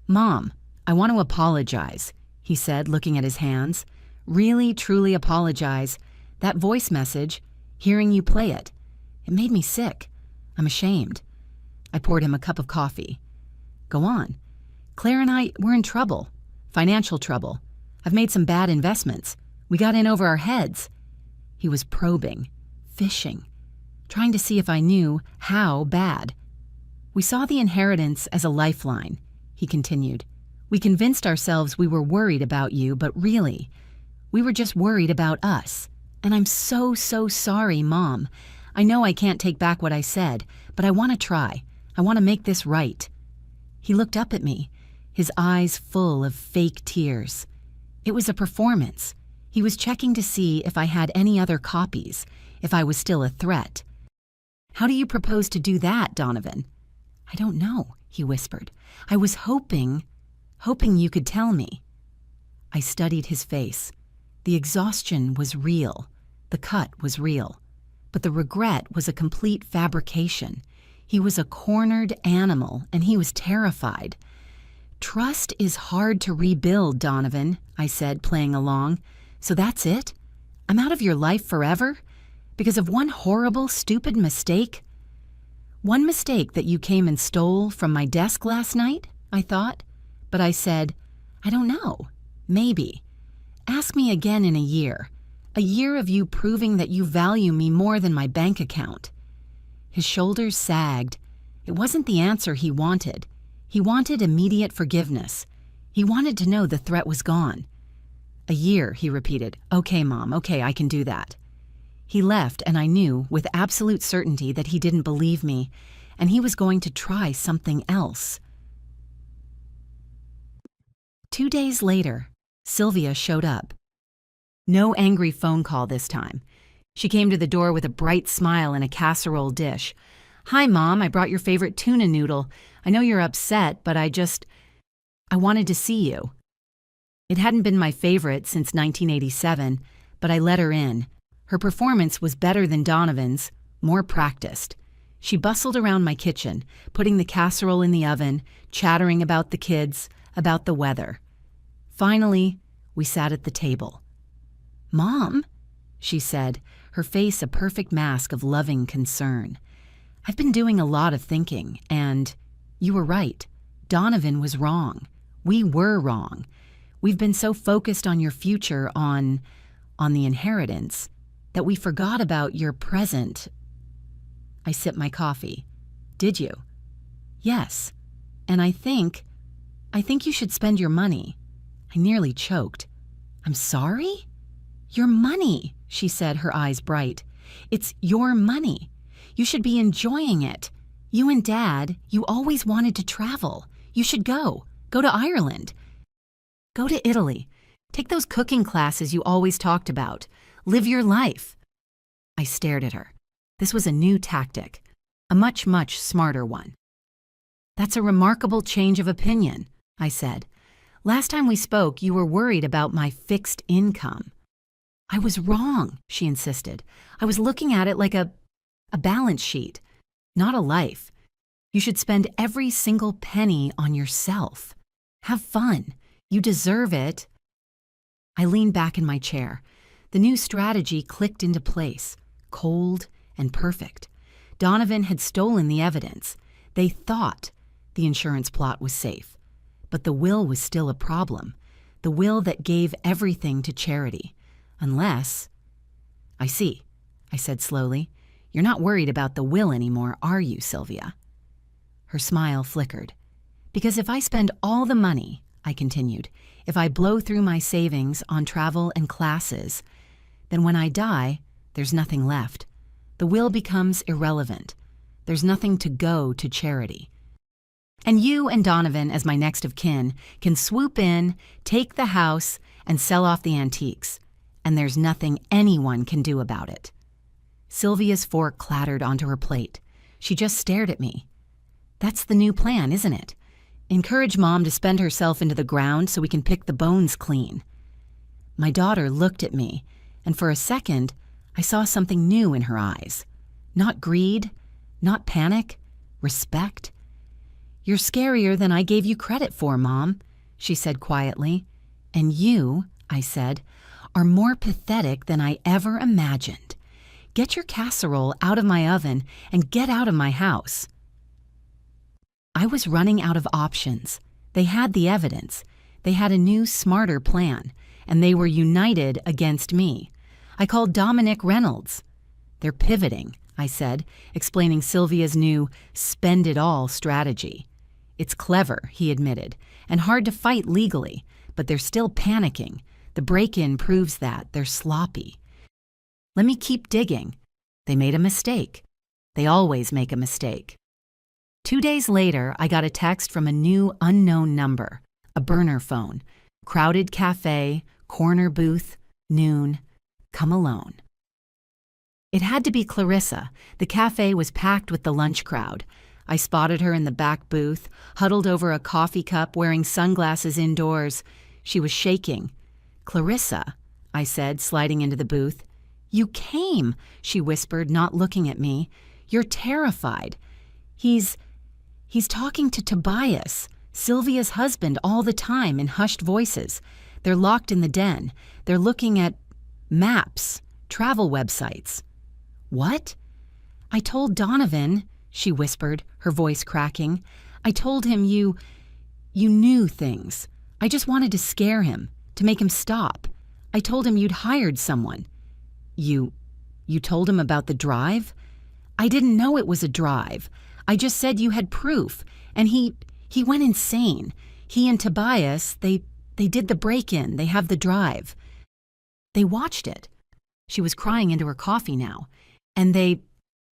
"Mom, I want to apologize," he said, looking at his hands. "Really, truly apologize. That voice message, hearing you play it, it made me sick. I'm ashamed." I poured him a cup of coffee. "Go on. Claire and I, we're in trouble. Financial trouble. I've made some bad investments. We got in over our heads." He was probing, fishing, trying to see if I knew how bad. "We saw the inheritance as a lifeline," he continued. "We convinced ourselves we were worried about you, but really, we were just worried about us. And I'm so sorry, Mom. I know I can't take back what I said, but I want to try. I want to make this right." He looked up at me, his eyes full of fake tears. It was a performance. He was checking to see if I had any other copies, if I was still a threat. "How do you propose to do that, Donovan?" "I don't know," he whispered. "I was hoping you could tell me." I studied his face. The exhaustion was real. The cut was real. But the regret was a complete fabrication. He was a cornered animal, and he was terrified. "Trust is hard to rebuild, Donovan," I said, playing along. "So that's it? I'm out of your life forever? Because of one horrible, stupid mistake?" "One mistake that you came and stole from my desk last night," I thought. But I said, "I don't know. Maybe. Ask me again in a year. A year of you proving that you value me more than my bank account." His shoulders sagged. It wasn't the answer he wanted. He wanted immediate forgiveness. He wanted to know the threat was gone. "A year," he repeated. "Okay, Mom, okay, I can do that." He left, and I knew with absolute certainty that he didn't believe me, and he was going to try something else. 2 days later, Sylvia showed up. No angry phone call this time. She came to the door with a bright smile and a casserole dish. "Hi, Mom, I brought your favorite tuna noodle. I know you're upset, but I wanted to see you." It hadn't been my favorite since 1987, but I let her in. Her performance was better than Donovan's, more practiced. She bustled around my kitchen, putting the casserole in the oven, chattering about the kids, about the weather. Finally, we sat at the table. "Mom," she said, her face a perfect mask of loving concern. I've been doing a lot of thinking, and you were right. Donovan was wrong. We were wrong. We've been so focused on your future, on the inheritance, that we forgot about your present. I sipped my coffee. Did you? Yes. And I think you should spend your money. I nearly choked. I'm sorry? Your money, she said, her eyes bright. It's your money. You should be enjoying it. You and Dad, you always wanted to travel. You should go. Go to Ireland. Go to Italy. Take those cooking classes you always talked about. Live your life. I stared at her. This was a new tactic, a much, much smarter one. That's a remarkable change of opinion, I said. Last time we spoke, you were worried about my fixed income. I was wrong, she insisted. I was looking at it like a balance sheet, not a life. You should spend every single penny on yourself. Have fun. You deserve it. I leaned back in my chair. The new strategy clicked into place, cold and perfect. Donovan had stolen the evidence. They thought the insurance plot was safe. But the will was still a problem, the will that gave everything to charity. Unless... I see, I said slowly. You're not worried about the will anymore, are you, Sylvia? Her smile flickered. Because if I spend all the money, I continued, if I blow through my savings on travel and classes, then when I die, there's nothing left. The will becomes irrelevant. There's nothing to go to charity. And you and Donovan, as my next of kin, can swoop in, take the house, and sell off the antiques. And there's nothing anyone can do about it. Sylvia's fork clattered onto her plate. She just stared at me. That's the new plan, isn't it? Encourage Mom to spend herself into the ground so we can pick the bones clean. My daughter looked at me, and for a second, I saw something new in her eyes. Not greed, not panic, respect. You're scarier than I gave you credit for, Mom, she said quietly. And you, I said, are more pathetic than I ever imagined. Get your casserole out of my oven and get out of my house. I was running out of options. They had the evidence. They had a new, smarter plan, and they were united against me. I called Dominic Reynolds. They're pivoting, I said, explaining Sylvia's new spend-it-all strategy. It's clever, he admitted, and hard to fight legally, but they're still panicking. The break-in proves that. They're sloppy. Let me keep digging. They made a mistake. They always make a mistake. 2 days later, I got a text from a new unknown number, a burner phone. Crowded cafe, corner booth, noon, come alone. It had to be Clarissa. The cafe was packed with the lunch crowd. I spotted her in the back booth, huddled over a coffee cup, wearing sunglasses indoors. She was shaking. Clarissa, I said, sliding into the booth. You came, she whispered, not looking at me. You're terrified. He's talking to Tobias, Sylvia's husband, all the time in hushed voices. They're locked in the den. They're looking at maps, travel websites. What? I told Donovan, she whispered, her voice cracking. I told him you knew things. I just wanted to scare him, to make him stop. I told him you'd hired someone. You told him about the drive? I didn't know it was a drive. I just said you had proof, and he went insane. He and Tobias, they did the break-in. They have the drive. They watched it. She was crying into her coffee now. And they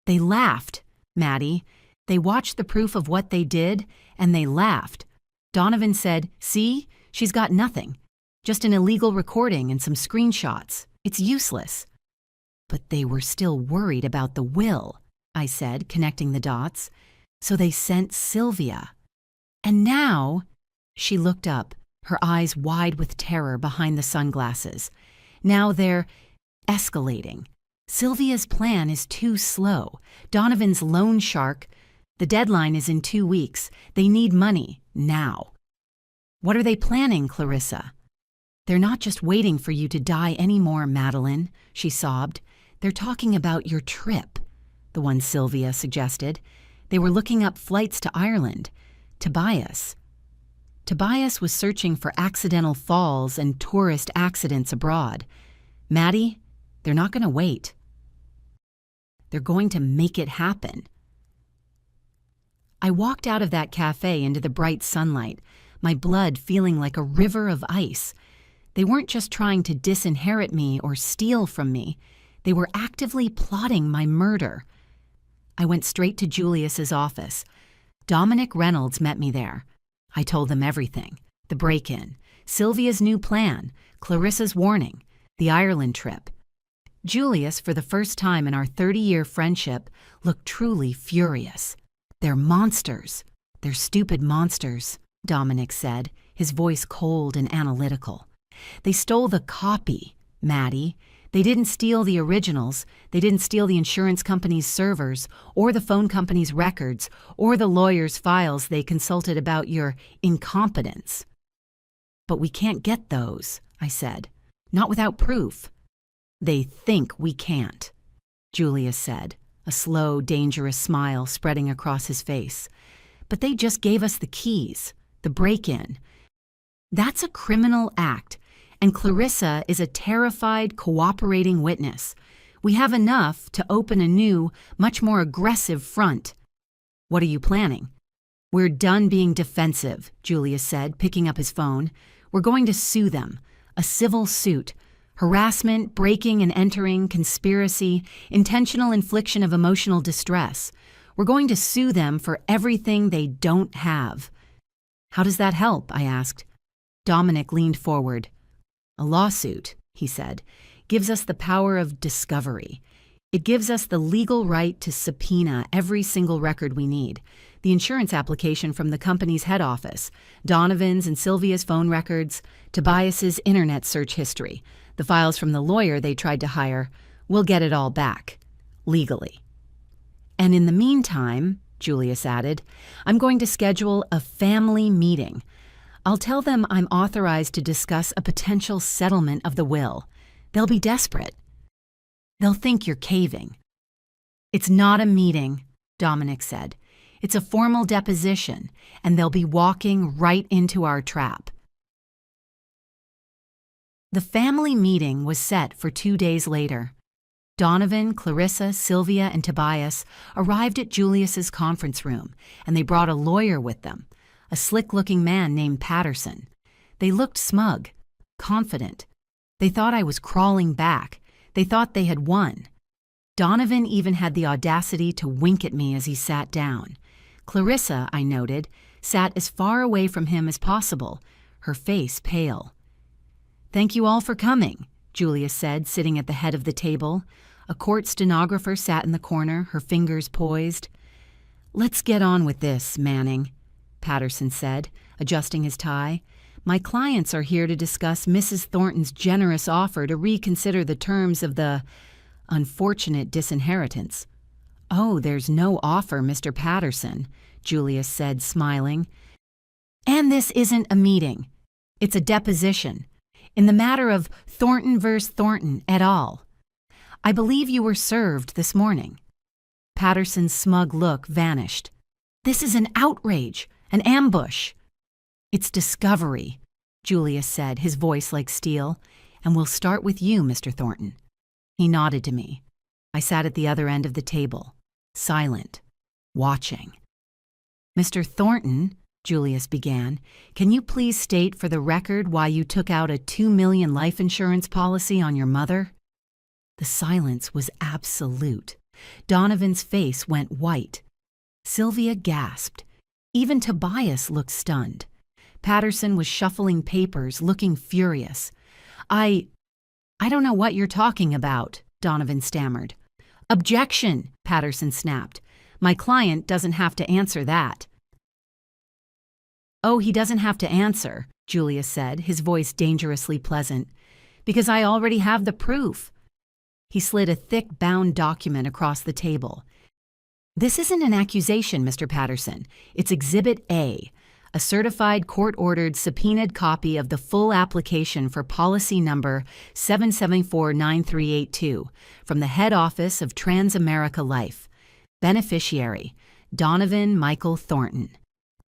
laughed, Maddie. They watched the proof of what they did, and they laughed. Donovan said, see, she's got nothing. Just an illegal recording and some screenshots. It's useless. But they were still worried about the will, I said, connecting the dots. So they sent Sylvia. And now, she looked up, her eyes wide with terror behind the sunglasses. Now they're escalating. Sylvia's plan is too slow. Donovan's loan shark. The deadline is in 2 weeks. They need money, now. What are they planning, Clarissa? They're not just waiting for you to die anymore, Madeline, she sobbed. They're talking about your trip. the one Sylvia suggested. They were looking up flights to Ireland. Tobias. Tobias was searching for accidental falls and tourist accidents abroad. Maddie, they're not going to wait. They're going to make it happen. I walked out of that cafe into the bright sunlight, my blood feeling like a river of ice. They weren't just trying to disinherit me or steal from me. They were actively plotting my murder. I went straight to Julius's office. Dominic Reynolds met me there. I told them everything. The break-in, Sylvia's new plan, Clarissa's warning, the Ireland trip. Julius, for the first time in our 30-year friendship, looked truly furious. "They're monsters. They're stupid monsters," Dominic said, his voice cold and analytical. "They stole the copy, Maddie. They didn't steal the originals. They didn't steal the insurance company's servers, or the phone company's records, or the lawyer's files they consulted about your incompetence." "But we can't get those," I said. "Not without proof." "They think we can't," Julius said, a slow, dangerous smile spreading across his face. "But they just gave us the keys, the break-in. That's a criminal act, and Clarissa is a terrified, cooperating witness. We have enough to open a new, much more aggressive front." "What are you planning?" "We're done being defensive," Julius said, picking up his phone. "We're going to sue them. A civil suit. Harassment, breaking and entering, conspiracy, intentional infliction of emotional distress. We're going to sue them for everything they don't have." "How does that help?" I asked. Dominic leaned forward. "A lawsuit," he said, "gives us the power of discovery. It gives us the legal right to subpoena every single record we need. The insurance application from the company's head office, Donovan's and Sylvia's phone records, Tobias's internet search history, the files from the lawyer they tried to hire. We'll get it all back. Legally. And in the meantime," Julius added, "I'm going to schedule a family meeting. I'll tell them I'm authorized to discuss a potential settlement of the will. They'll be desperate. They'll think you're caving." "It's not a meeting," Dominic said. "It's a formal deposition, and they'll be walking right into our trap." The family meeting was set for 2 days later. Donovan, Clarissa, Sylvia, and Tobias arrived at Julius's conference room, and they brought a lawyer with them, a slick-looking man named Patterson. They looked smug, confident. They thought I was crawling back. They thought they had won. Donovan even had the audacity to wink at me as he sat down. Clarissa, I noted, sat as far away from him as possible, her face pale. "Thank you all for coming," Julius said, sitting at the head of the table. A court stenographer sat in the corner, her fingers poised. "Let's get on with this, Manning," Patterson said, adjusting his tie. "My clients are here to discuss Mrs. Thornton's generous offer to reconsider the terms of the unfortunate disinheritance." "Oh, there's no offer, Mr. Patterson," Julius said, smiling. "And this isn't a meeting. It's a deposition. In the matter of Thornton v. Thornton et al. I believe you were served this morning." Patterson's smug look vanished. "This is an outrage, an ambush." "It's discovery," Julius said, his voice like steel. "And we'll start with you, Mr. Thornton." He nodded to me. I sat at the other end of the table, silent, watching. "Mr. Thornton," Julius began, "can you please state for the record why you took out a $2 million life insurance policy on your mother?" The silence was absolute. Donovan's face went white. Sylvia gasped. Even Tobias looked stunned. Patterson was shuffling papers, looking furious. I don't know what you're talking about," Donovan stammered. "Objection," Patterson snapped. "My client doesn't have to answer that." "Oh, he doesn't have to answer," Julius said, his voice dangerously pleasant, "because I already have the proof." He slid a thick bound document across the table. "This isn't an accusation, Mr. Patterson. It's Exhibit A, a certified court-ordered subpoenaed copy of the full application for policy number 7749382 from the head office of Transamerica Life. Beneficiary, Donovan Michael Thornton.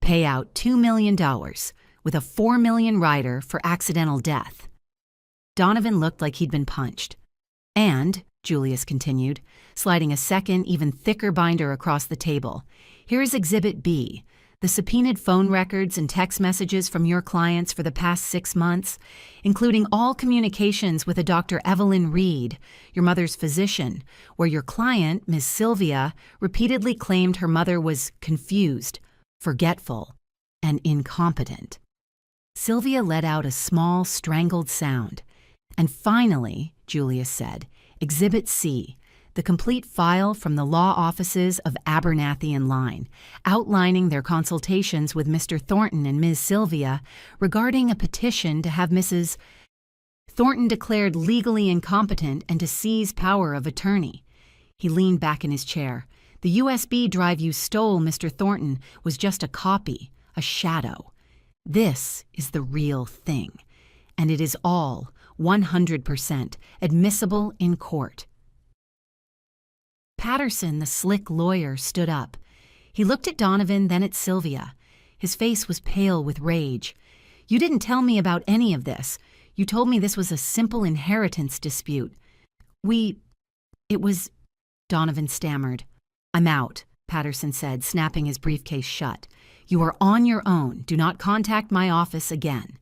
Payout $2 million, with a $4 million rider for accidental death. Donovan looked like he'd been punched. And, Julius continued, sliding a second, even thicker binder across the table, here's Exhibit B, the subpoenaed phone records and text messages from your clients for the past 6 months, including all communications with a Dr. Evelyn Reed, your mother's physician, where your client, Ms. Sylvia, repeatedly claimed her mother was confused, forgetful, and incompetent. Sylvia let out a small, strangled sound. And finally, Julius said, Exhibit C, the complete file from the law offices of Abernathy and Line, outlining their consultations with Mr. Thornton and Ms. Sylvia regarding a petition to have Mrs. Thornton declared legally incompetent and to seize power of attorney. He leaned back in his chair. The USB drive you stole, Mr. Thornton, was just a copy, a shadow. This is the real thing, and it is all 100% admissible in court. Patterson, the slick lawyer, stood up. He looked at Donovan, then at Sylvia. His face was pale with rage. You didn't tell me about any of this. You told me this was a simple inheritance dispute. It was, Donovan stammered. I'm out, Patterson said, snapping his briefcase shut. You are on your own. Do not contact my office again.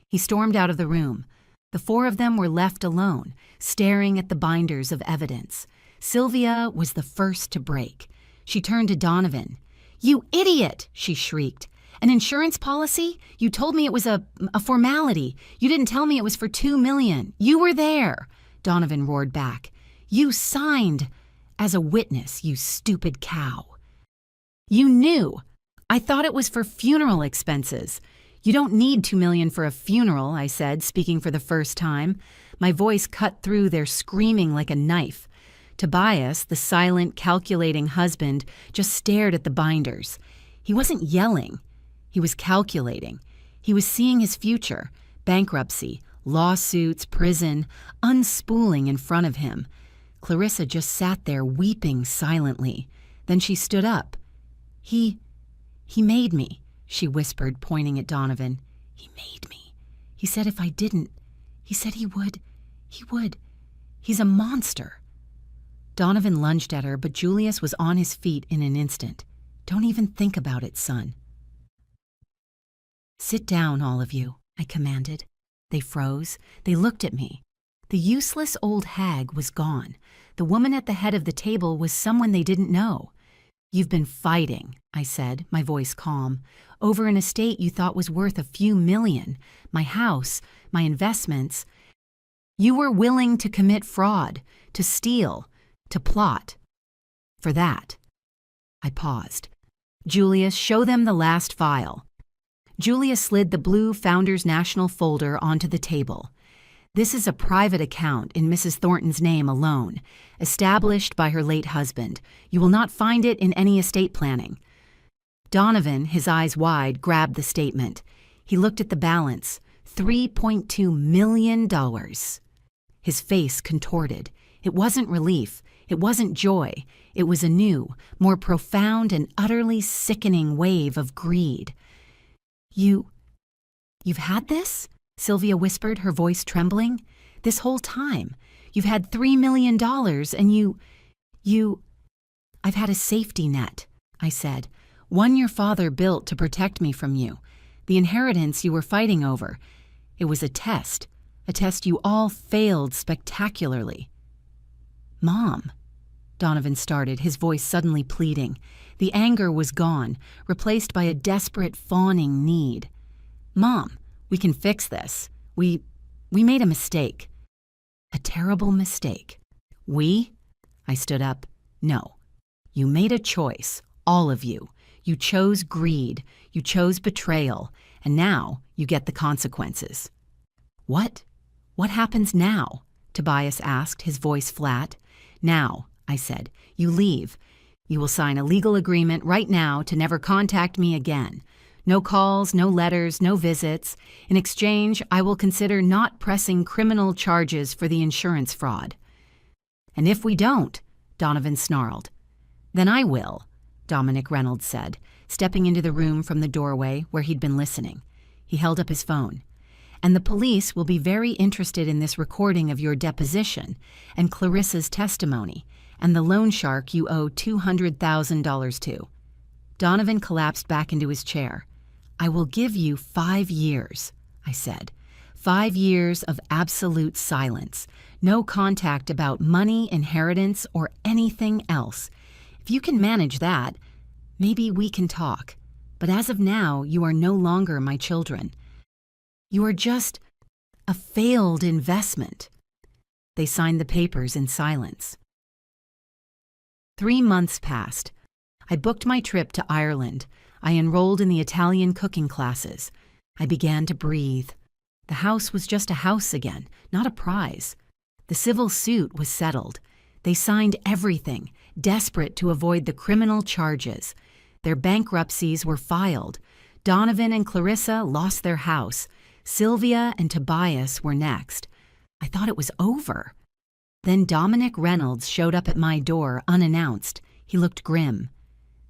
He stormed out of the room. The four of them were left alone, staring at the binders of evidence. Sylvia was the first to break. She turned to Donovan. You idiot, she shrieked. An insurance policy? You told me it was a formality. You didn't tell me it was for $2 million. You were there, Donovan roared back. You signed as a witness, you stupid cow. You knew. I thought it was for funeral expenses. You don't need $2 million for a funeral, I said, speaking for the first time. My voice cut through their screaming like a knife. Tobias, the silent, calculating husband, just stared at the binders. He wasn't yelling. He was calculating. He was seeing his future, bankruptcy, lawsuits, prison, unspooling in front of him. Clarissa just sat there weeping silently. Then she stood up. He made me, she whispered, pointing at Donovan. He made me. He said if I didn't, he said he would. He would. He's a monster. Donovan lunged at her, but Julius was on his feet in an instant. Don't even think about it, son. Sit down, all of you, I commanded. They froze. They looked at me. The useless old hag was gone. The woman at the head of the table was someone they didn't know. You've been fighting, I said, my voice calm, over an estate you thought was worth a few million, my house, my investments. You were willing to commit fraud, to steal, to plot. For that. I paused. Julius, show them the last file. Julius slid the blue Founders National folder onto the table. This is a private account in Mrs. Thornton's name alone, established by her late husband. You will not find it in any estate planning. Donovan, his eyes wide, grabbed the statement. He looked at the balance, $3.2 million. His face contorted. It wasn't relief. It wasn't joy. It was a new, more profound and utterly sickening wave of greed. You've had this? Sylvia whispered, her voice trembling. This whole time. You've had $3 million and I've had a safety net, I said. One your father built to protect me from you. The inheritance you were fighting over. It was a test you all failed spectacularly. Mom, Donovan started, his voice suddenly pleading. The anger was gone, replaced by a desperate, fawning need. Mom, we can fix this. We made a mistake. A terrible mistake. We? I stood up. No. You made a choice, all of you. You chose greed. You chose betrayal. And now you get the consequences. What? What happens now? Tobias asked, his voice flat. Now, I said, you leave. You will sign a legal agreement right now to never contact me again. No calls, no letters, no visits. In exchange, I will consider not pressing criminal charges for the insurance fraud. And if we don't, Donovan snarled, Then I will, Dominic Reynolds said, stepping into the room from the doorway where he'd been listening. He held up his phone. And the police will be very interested in this recording of your deposition and Clarissa's testimony and the loan shark you owe $200,000 to. Donovan collapsed back into his chair. I will give you 5 years, I said. 5 years of absolute silence. No contact about money, inheritance, or anything else. If you can manage that, maybe we can talk. But as of now, you are no longer my children. You are just a failed investment. They signed the papers in silence. 3 months passed. I booked my trip to Ireland. I enrolled in the Italian cooking classes. I began to breathe. The house was just a house again, not a prize. The civil suit was settled. They signed everything, desperate to avoid the criminal charges. Their bankruptcies were filed. Donovan and Clarissa lost their house. Sylvia and Tobias were next. I thought it was over. Then Dominic Reynolds showed up at my door unannounced. He looked grim.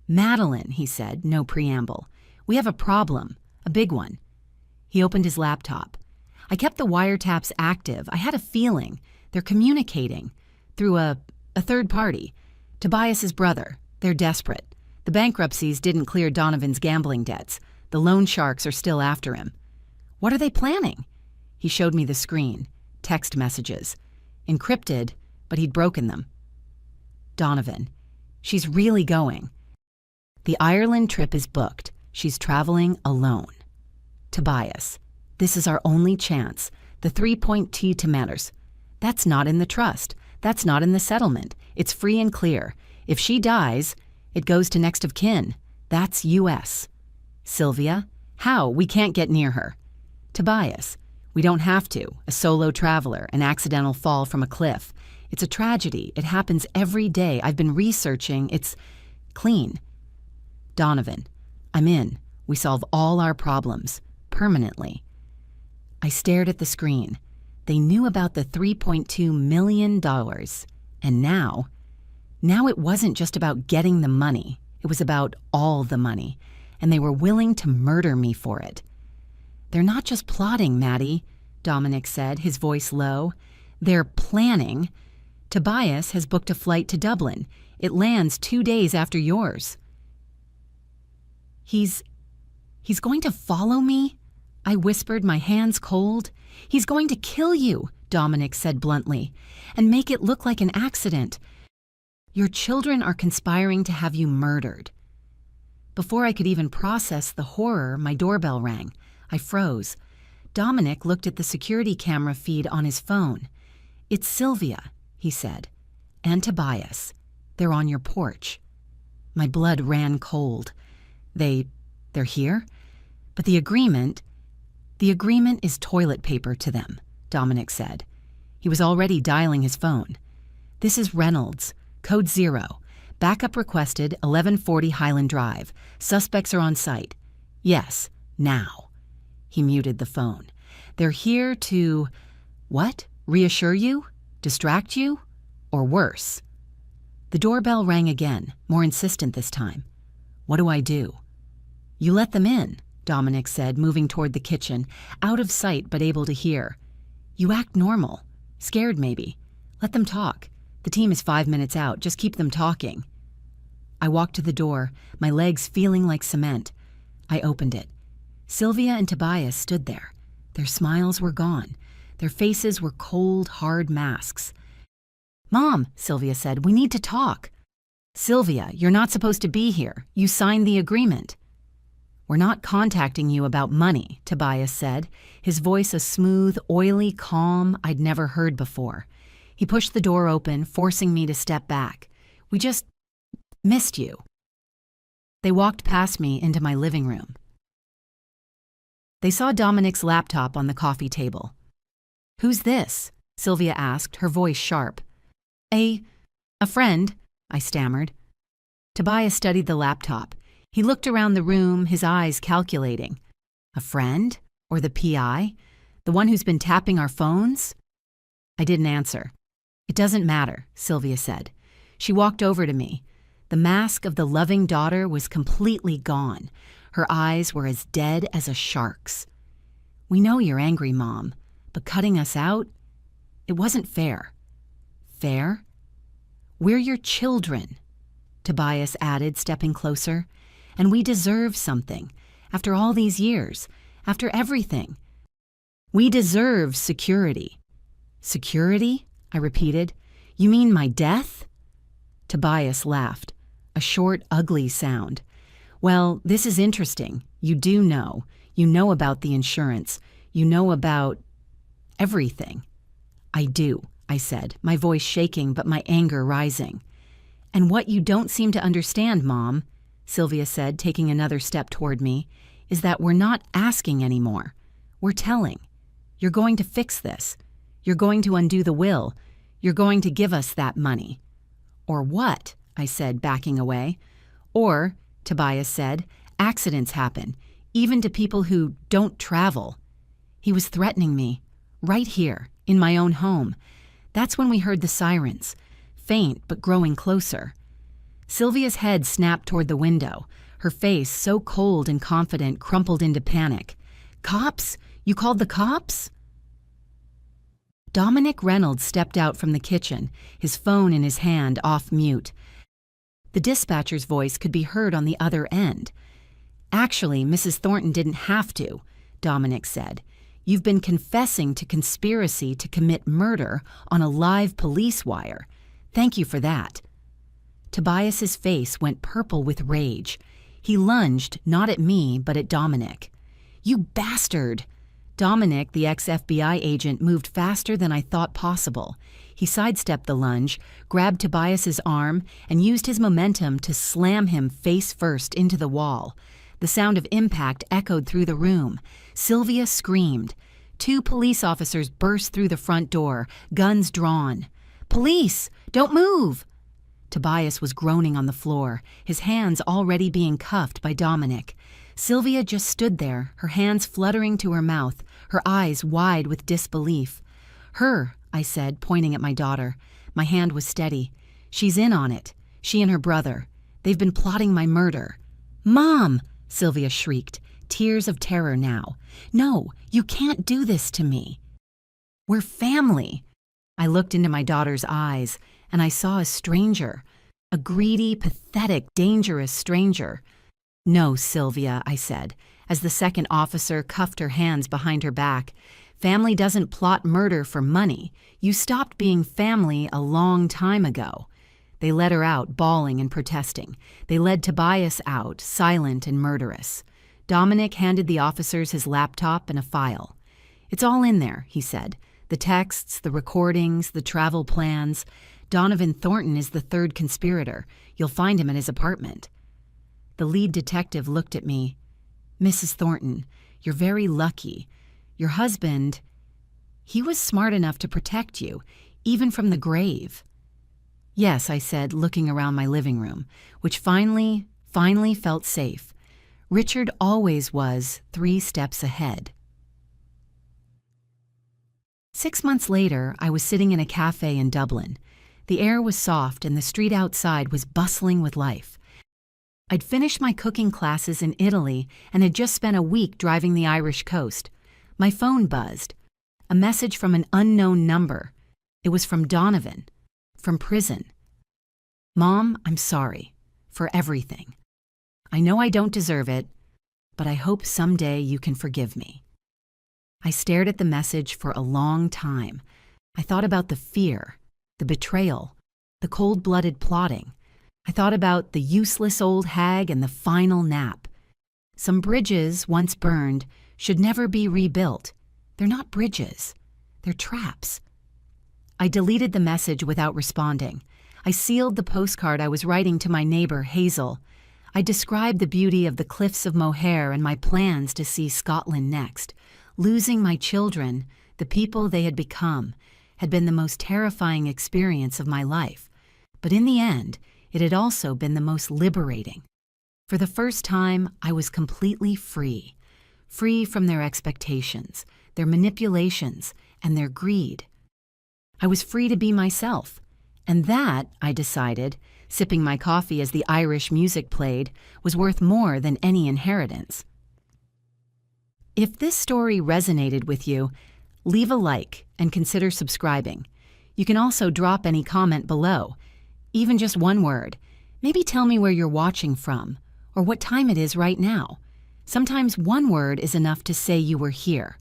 Madeline, he said, no preamble. We have a problem, a big one. He opened his laptop. I kept the wiretaps active. I had a feeling. They're communicating through a third party. Tobias's brother. They're desperate. The bankruptcies didn't clear Donovan's gambling debts. The loan sharks are still after him. What are they planning? He showed me the screen. Text messages. Encrypted, but he'd broken them. Donovan. She's really going. The Ireland trip is booked. She's traveling alone. Tobias. This is our only chance. The 3.T to matters. That's not in the trust. That's not in the settlement. It's free and clear. If she dies, it goes to next of kin. That's U.S. Sylvia. How? We can't get near her. Tobias. We don't have to. A solo traveler, an accidental fall from a cliff. It's a tragedy. It happens every day. I've been researching. It's clean. Donovan. I'm in. We solve all our problems. Permanently. I stared at the screen. They knew about the $3.2 million. And now it wasn't just about getting the money. It was about all the money. And they were willing to murder me for it. They're not just plotting, Maddie, Dominic said, his voice low. They're planning. Tobias has booked a flight to Dublin. It lands 2 days after yours. He's going to follow me? I whispered, my hands cold. He's going to kill you, Dominic said bluntly, and make it look like an accident. Your children are conspiring to have you murdered. Before I could even process the horror, my doorbell rang. I froze. Dominic looked at the security camera feed on his phone. It's Sylvia, he said, and Tobias. They're on your porch. My blood ran cold. They're here? But the agreement is toilet paper to them, Dominic said. He was already dialing his phone. This is Reynolds, code 0. Backup requested, 1140 Highland Drive. Suspects are on site. Yes, now. He muted the phone. They're here to, what? Reassure you? Distract you? Or worse? The doorbell rang again, more insistent this time. What do I do? You let them in, Dominic said, moving toward the kitchen, out of sight but able to hear. You act normal. Scared, maybe. Let them talk. The team is 5 minutes out. Just keep them talking. I walked to the door, my legs feeling like cement. I opened it. Sylvia and Tobias stood there. Their smiles were gone. Their faces were cold, hard masks. Mom, Sylvia said, we need to talk. Sylvia, you're not supposed to be here. You signed the agreement. We're not contacting you about money, Tobias said, his voice a smooth, oily calm I'd never heard before. He pushed the door open, forcing me to step back. We just missed you. They walked past me into my living room. They saw Dominic's laptop on the coffee table. Who's this? Sylvia asked, her voice sharp. A friend, I stammered. Tobias studied the laptop. He looked around the room, his eyes calculating. A friend? Or the PI? The one who's been tapping our phones? I didn't answer. It doesn't matter, Sylvia said. She walked over to me. The mask of the loving daughter was completely gone. Her eyes were as dead as a shark's. "We know you're angry, Mom, but cutting us out? It wasn't fair." "Fair? We're your children," Tobias added, stepping closer. "And we deserve something. After all these years, after everything. We deserve security." "Security?" I repeated. "You mean my death?" Tobias laughed, a short, ugly sound. "Well, this is interesting. You do know. You know about the insurance. You know about everything." "I do," I said, my voice shaking but my anger rising. "And what you don't seem to understand, Mom," Sylvia said, taking another step toward me, "is that we're not asking anymore. We're telling. You're going to fix this. You're going to undo the will. You're going to give us that money." "Or what?" I said, backing away. "Or," Tobias said, "accidents happen, even to people who don't travel." He was threatening me, right here, in my own home. That's when we heard the sirens, faint but growing closer. Sylvia's head snapped toward the window, her face, so cold and confident, crumpled into panic. "Cops? You called the cops?" Dominic Reynolds stepped out from the kitchen, his phone in his hand, off mute. The dispatcher's voice could be heard on the other end. "Actually, Mrs. Thornton didn't have to," Dominic said. "You've been confessing to conspiracy to commit murder on a live police wire. Thank you for that." Tobias's face went purple with rage. He lunged, not at me, but at Dominic. "You bastard!" Dominic, the ex-FBI agent, moved faster than I thought possible. He sidestepped the lunge, grabbed Tobias's arm, and used his momentum to slam him face first into the wall. The sound of impact echoed through the room. Sylvia screamed. 2 police officers burst through the front door, guns drawn. "Police! Don't move!" Tobias was groaning on the floor, his hands already being cuffed by Dominic. Sylvia just stood there, her hands fluttering to her mouth, her eyes wide with disbelief. "Her," I said, pointing at my daughter. My hand was steady. "She's in on it. She and her brother. They've been plotting my murder." "Mom!" Sylvia shrieked, tears of terror now. "No, you can't do this to me. We're family." I looked into my daughter's eyes, and I saw a stranger, a greedy, pathetic, dangerous stranger. "No, Sylvia," I said, as the second officer cuffed her hands behind her back. "Family doesn't plot murder for money. You stopped being family a long time ago." They led her out, bawling and protesting. They led Tobias out, silent and murderous. Dominic handed the officers his laptop and a file. "It's all in there," he said. "The texts, the recordings, the travel plans. Donovan Thornton is the third conspirator. You'll find him at his apartment." The lead detective looked at me. "Mrs. Thornton, you're very lucky. Your husband, he was smart enough to protect you, even from the grave." "Yes," I said, looking around my living room, which finally felt safe. Richard always was 3 steps ahead. 6 months later, I was sitting in a cafe in Dublin. The air was soft and the street outside was bustling with life. I'd finished my cooking classes in Italy and had just spent a week driving the Irish coast. My phone buzzed. A message from an unknown number. It was from Donovan, from prison. "Mom, I'm sorry for everything. I know I don't deserve it, but I hope someday you can forgive me." I stared at the message for a long time. I thought about the fear, the betrayal, the cold-blooded plotting. I thought about the useless old hag and the final nap. Some bridges, once burned, should never be rebuilt. They're not bridges. They're traps. I deleted the message without responding. I sealed the postcard I was writing to my neighbor, Hazel. I described the beauty of the cliffs of Moher and my plans to see Scotland next. Losing my children, the people they had become, had been the most terrifying experience of my life. But in the end, it had also been the most liberating. For the first time, I was completely free. Free from their expectations, their manipulations, and their greed. I was free to be myself. And that, I decided, Sipping my coffee as the Irish music played was worth more than any inheritance. If this story resonated with you, leave a like and consider subscribing. You can also drop any comment below, even just one word. Maybe tell me where you're watching from or what time it is right now. Sometimes one word is enough to say you were here.